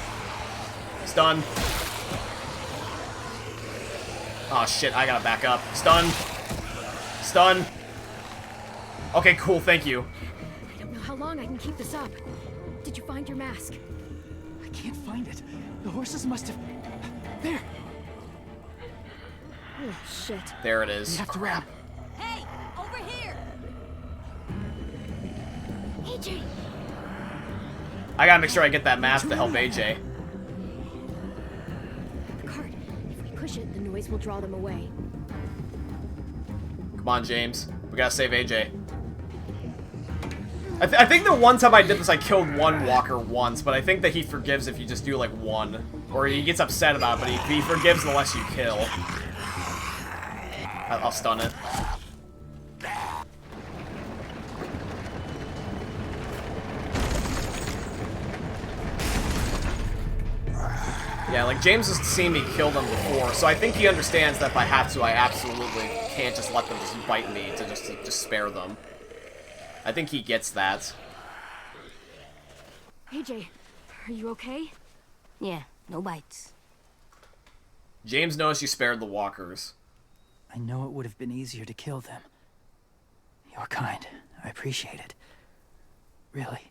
Stun. Oh shit, I gotta back up. Stun. Stun. Okay, cool, thank you. I don't know how long I can keep this up. Did you find your mask? I can't find it. The horses must have... There! Oh, shit. There it We is. have to wrap. Hey, over here! AJ! I gotta make sure I get that mask to help AJ. The cart. If we push it, the noise will draw them away. Come on, James. We gotta save AJ. I think the one time I did this, I killed one walker once, but I think that he forgives if you just do, like, one. Or he gets upset about it, but he forgives the less you kill. I'll stun it. Yeah, like, James has seen me kill them before, so I think he understands that if I have to, I absolutely can't just let them just bite me to just spare them. I think he gets that. AJ, are you okay? Yeah, no bites. James noticed you spared the walkers. I know it would have been easier to kill them. You're kind. I appreciate it. Really.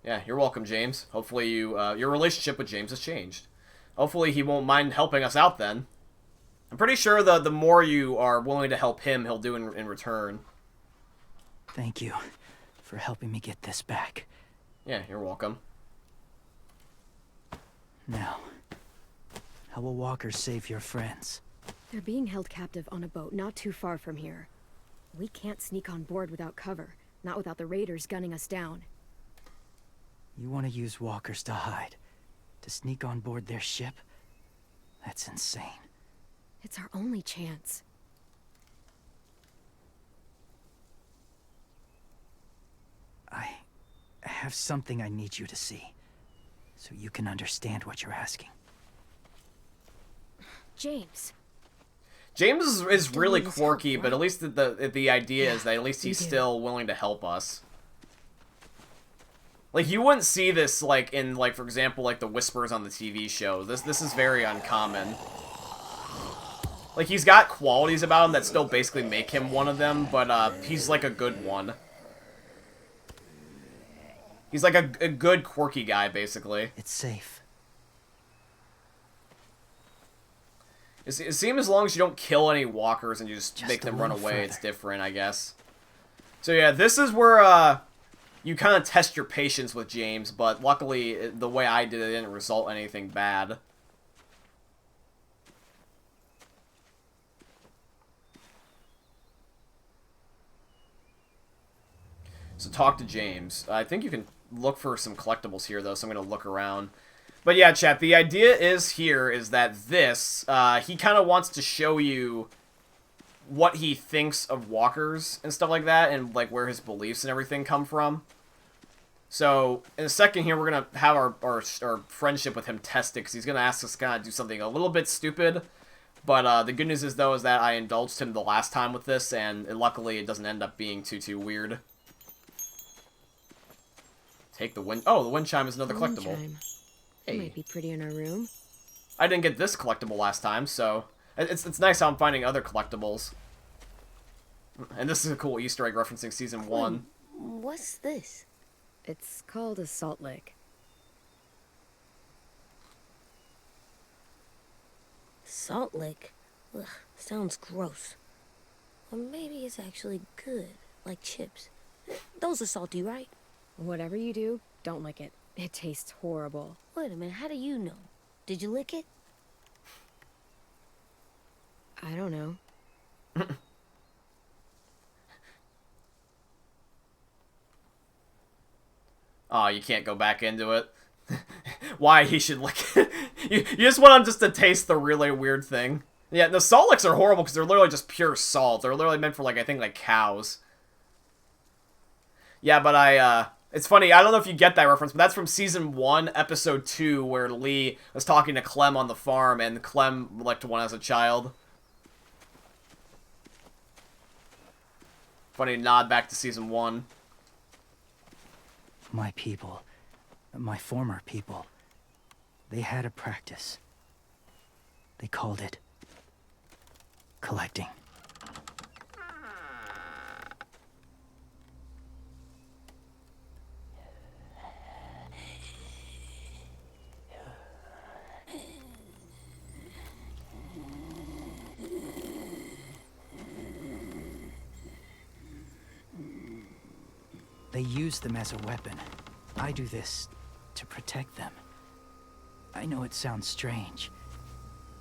Yeah, you're welcome, James. Hopefully your relationship with James has changed. Hopefully he won't mind helping us out then. I'm pretty sure the more you are willing to help him, he'll do in return. Thank you for helping me get this back. Yeah, you're welcome. Now, how will walkers save your friends? They're being held captive on a boat not too far from here. We can't sneak on board without cover, not without the raiders gunning us down. You want to use walkers to hide? To sneak on board their ship? That's insane. It's our only chance. I have something I need you to see, so you can understand what you're asking. James. James is really James, quirky, help, but right? at least the idea is that at least you he's do. still willing to help us. Like, you wouldn't see this, like, in, like, for example, like, the Whispers on the TV show. This is very uncommon. Like, he's got qualities about him that still basically make him one of them, but, he's, like, a good one. He's, like, a good, quirky guy, basically. It's safe. It seems as long as you don't kill any walkers and you just make a them run little away, it's further. different, I guess. So, yeah, this is where, you kind of test your patience with James, but luckily, the way I did it didn't result in anything bad. So talk to James. I think you can look for some collectibles here, though, so I'm going to look around. But yeah, chat, the idea is that this, he kind of wants to show you what he thinks of walkers and stuff like that, and, like, where his beliefs and everything come from. So, in a second here, we're going to have our friendship with him tested, because he's going to ask us to kind of do something a little bit stupid. But the good news is, though, is that I indulged him the last time with this, and luckily it doesn't end up being too weird. Take the wind... Oh, the wind chime is another Wind collectible. chime. Hey. Might be pretty in our room. I didn't get this collectible last time, so... It's nice how I'm finding other collectibles. And this is a cool Easter egg referencing Season 1. What's this? It's called a salt lick. Salt lick? Ugh, sounds gross. Or maybe it's actually good, like chips. Those are salty, right? Whatever you do, don't lick it. It tastes horrible. Wait a minute, how do you know? Did you lick it? I don't know. Oh, you can't go back into it. Why he should lick it? You just want him just to taste the really weird thing. Yeah, the salt licks are horrible because they're literally just pure salt. They're literally meant for, like, I think, like, cows. Yeah, but it's funny, I don't know if you get that reference, but that's from Season 1, Episode 2, where Lee was talking to Clem on the farm, and Clem licked one as a child. Funny nod back to Season 1. My people, my former people, they had a practice. They called it collecting. They use them as a weapon. I do this to protect them. I know it sounds strange,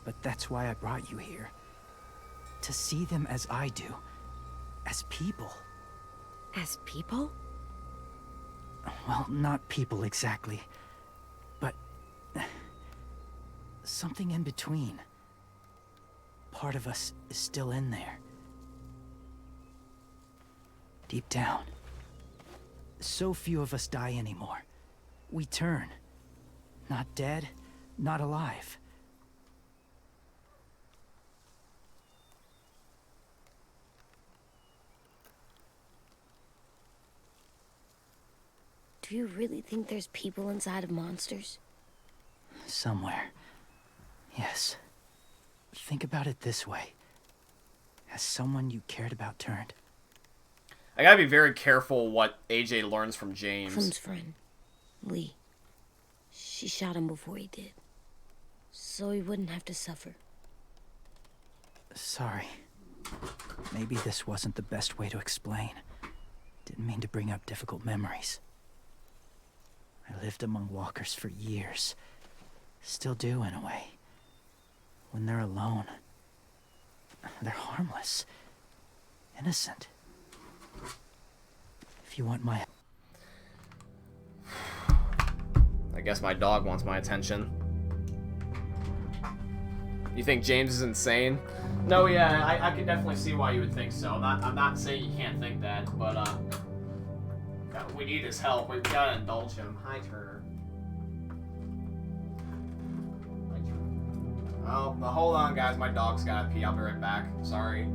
but that's why I brought you here. To see them as I do. As people. As people? Well, not people exactly, but something in between. Part of us is still in there. Deep down. So few of us die anymore. We turn. Not dead, not alive. Do you really think there's people inside of monsters? Somewhere. Yes. think about it this way. Has someone you cared about turned? I gotta be very careful what AJ learns from James. Clem's friend, Lee. She shot him before he did. So he wouldn't have to suffer. Sorry. Maybe this wasn't the best way to explain. Didn't mean to bring up difficult memories. I lived among walkers for years. Still do, in a way. When they're alone, they're harmless. Innocent. If you want my... I guess my dog wants my attention. You think James is insane? No, yeah, I can definitely see why you would think so. I'm not saying you can't think that, but we need his help. We gotta indulge him. Hi, Turner. Hi, Turner. Oh, well, hold on, guys. My dog's gotta pee. I'll be right back. Sorry.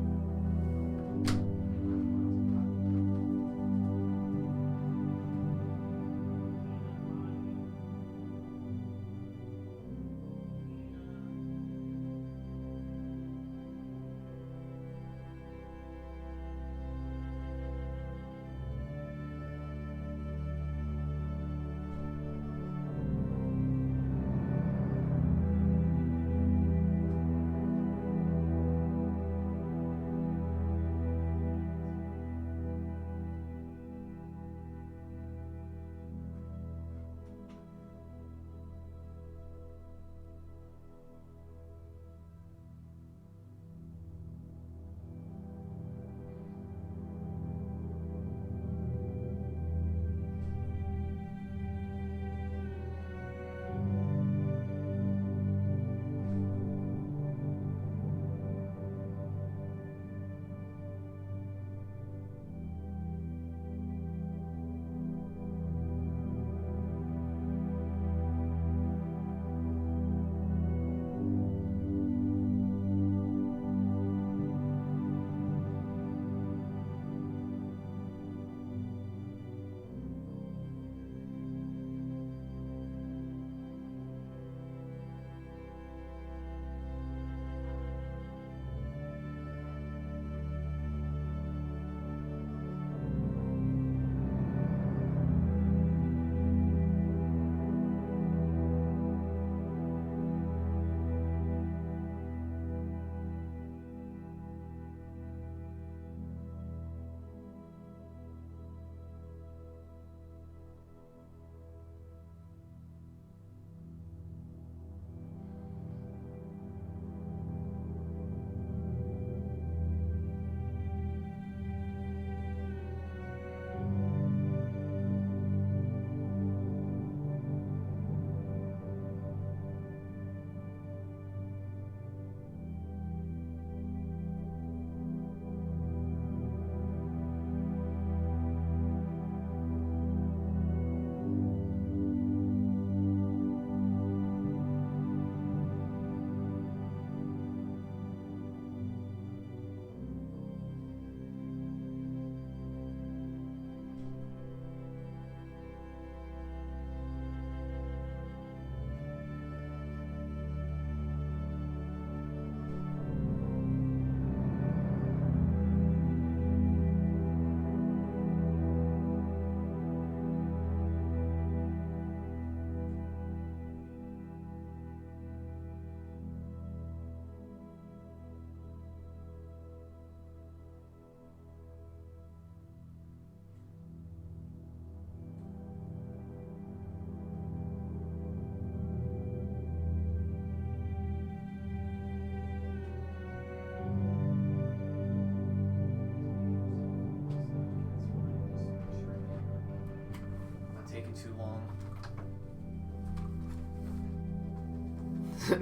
Too long.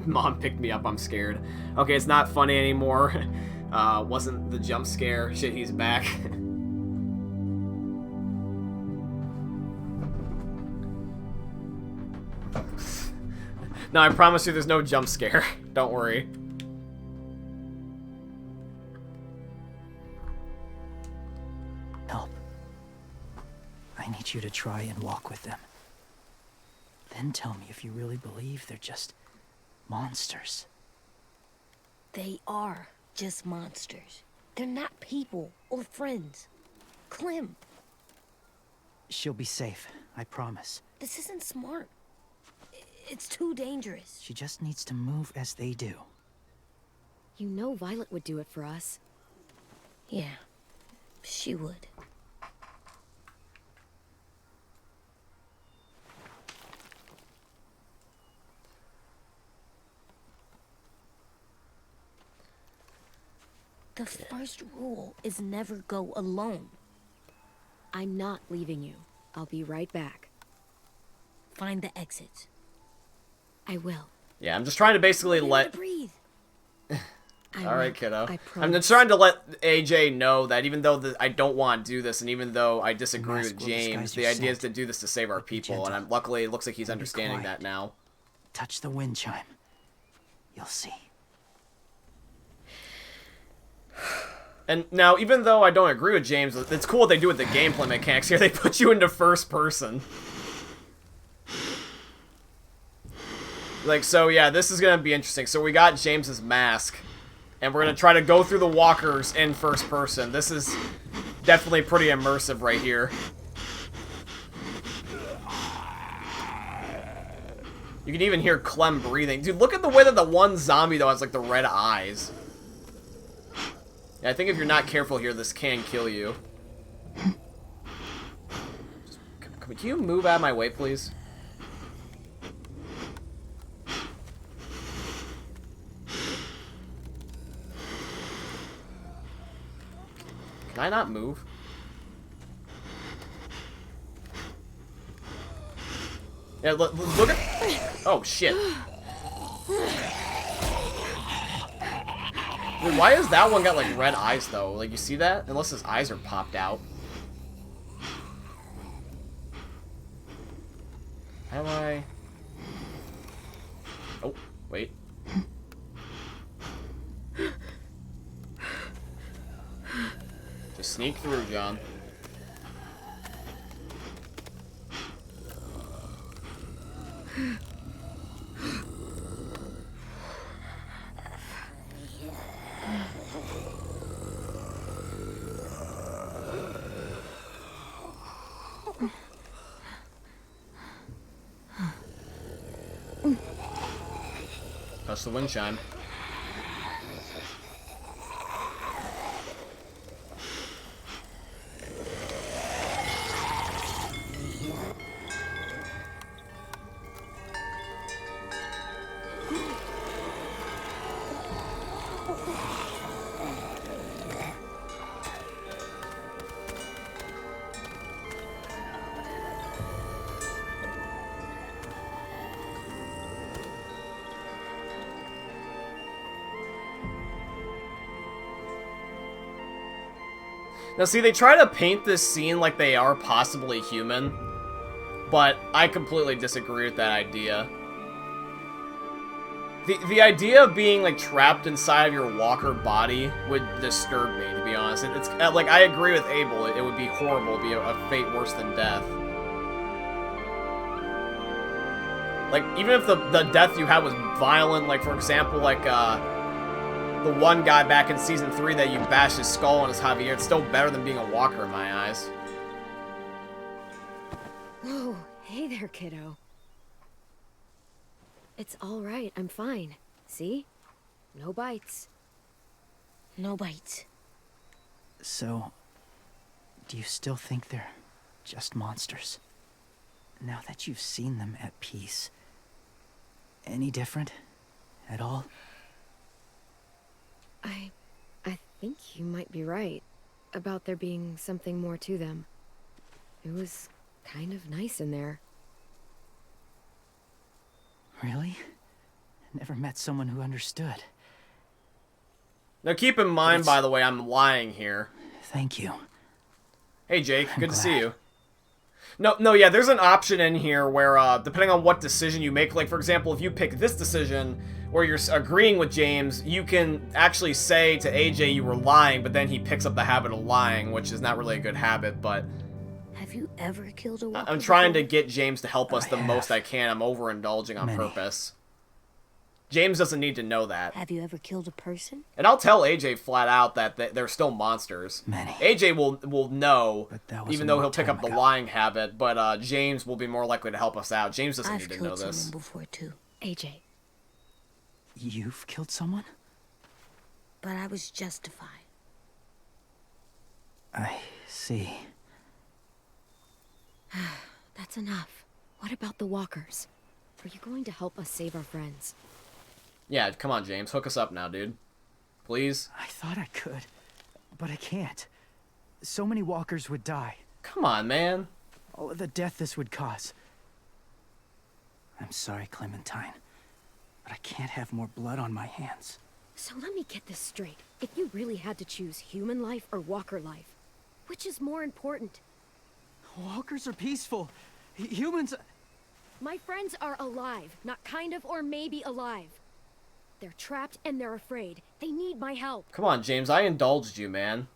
Mom picked me up, I'm scared. Okay, it's not funny anymore. Wasn't the jump scare. Shit, he's back. No, I promise you there's no jump scare. Don't worry. Help. I need you to try and walk with them. Then tell me if you really believe they're just monsters. They are just monsters. They're not people or friends. Clem, She'll be safe, I promise. this isn't smart. It's too dangerous. She just needs to move as they do. You know Violet would do it for us. Yeah, she would. The first rule is never go alone. I'm not leaving you. I'll be right back. Find the exits. I will. Yeah, I'm just trying to basically let... Breathe. Alright, kiddo. I I'm just trying to let AJ know that even though I don't want to do this, and even though I disagree with James, the idea is to do this to save our people, and luckily it looks like he's understanding that now. Touch the wind chime. You'll see. And now, even though I don't agree with James, it's cool what they do with the gameplay mechanics here. They put you into first person. Like, so yeah, this is going to be interesting. So we got James's mask, and we're going to try to go through the walkers in first person. This is definitely pretty immersive right here. You can even hear Clem breathing. Dude, look at the way that the one zombie, though, has, like, the red eyes. Yeah, I think if you're not careful here, this can kill you. Can you move out of my way, please? Can I not move? Yeah, look at... Oh, shit. Dude, why has that one got, like, red eyes, though? Like, you see that? Unless his eyes are popped out. How do I... Oh, wait. Just sneak through, John. Touch the wind chime. Now, see, they try to paint this scene like they are possibly human, but I completely disagree with that idea. The idea of being, like, trapped inside of your walker body would disturb me, to be honest. It's like, I agree with Abel. It would be horrible. It would be a fate worse than death. Like, even if the death you had was violent, like, for example, like, the one guy back in Season 3 that you bashed his skull on his Javier, it's still better than being a walker in my eyes. Whoa, hey there, kiddo. It's all right, I'm fine. See? No bites. No bites. So, do you still think they're just monsters? Now that you've seen them at peace, any different at all? I think you might be right about there being something more to them. It was kind of nice in there. Really? Never met someone who understood. Now keep in mind, by the way, I'm lying here. Thank you. Hey Jake, good to see you. No, yeah, there's an option in here where, depending on what decision you make, like, for example, if you pick this decision, where you're agreeing with James, you can actually say to AJ you were lying, but then he picks up the habit of lying, which is not really a good habit, but... Have you ever killed a walker I'm trying before? to get James to help us the most I can. I'm overindulging on purpose. James doesn't need to know that. Have you ever killed a person? And I'll tell AJ flat out that they're still monsters. Many. AJ will know, But that was even a though long he'll pick time up the ago. lying habit, but James will be more likely to help us out. James doesn't I've need to know killed this. someone before too, AJ, You've killed someone? but I was justified. I see. that's enough. What about the walkers? Are you going to help us save our friends? Yeah, come on, James. Hook us up now, dude. Please? I thought I could, but I can't. So many walkers would die. Come on, man. All of the death this would cause. I'm sorry, Clementine, but I can't have more blood on my hands. So let me get this straight. If you really had to choose human life or walker life, which is more important? Walkers are peaceful. Humans... My friends are alive, not kind of or maybe alive. They're trapped and they're afraid. They need my help. Come on, James. I indulged you, man.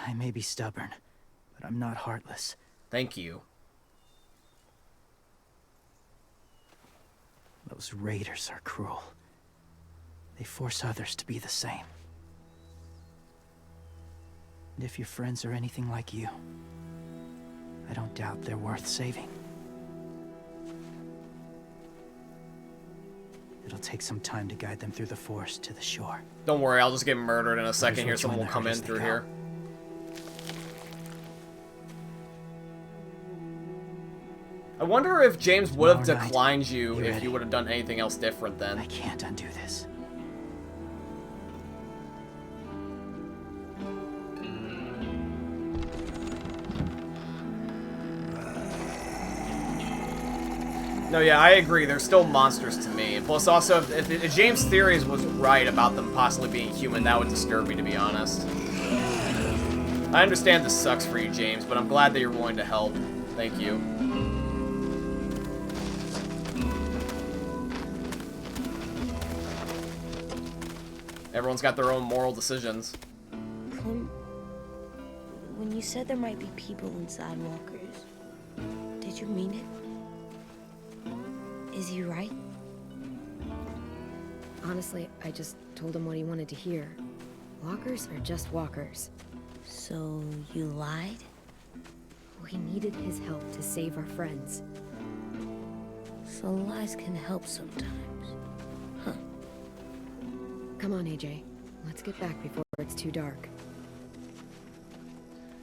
I may be stubborn, but I'm not heartless. Thank you. Those raiders are cruel. They force others to be the same. And if your friends are anything like you, I don't doubt they're worth saving. It'll take some time to guide them through the forest to the shore. Don't worry, I'll just get murdered in a second here. will Someone join will the come herd in as they through go. here. I wonder if James would have Tomorrow night, declined you you if ready? you would have done anything else different then. I can't undo this. No, yeah, I agree. They're still monsters to me. Plus, also, if James' theories was right about them possibly being human, that would disturb me, to be honest. I understand this sucks for you, James, but I'm glad that you're willing to help. Thank you. Everyone's got their own moral decisions. Clem, when you said there might be people inside walkers, did you mean it? Is he right? Honestly, I just told him what he wanted to hear. Walkers are just walkers. So you lied? We needed his help to save our friends. So lies can help sometimes. Huh. Come on, AJ. Let's get back before it's too dark.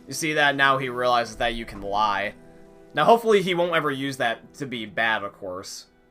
You see that? Now he realizes that you can lie. Now, hopefully he won't ever use that to be bad, of course.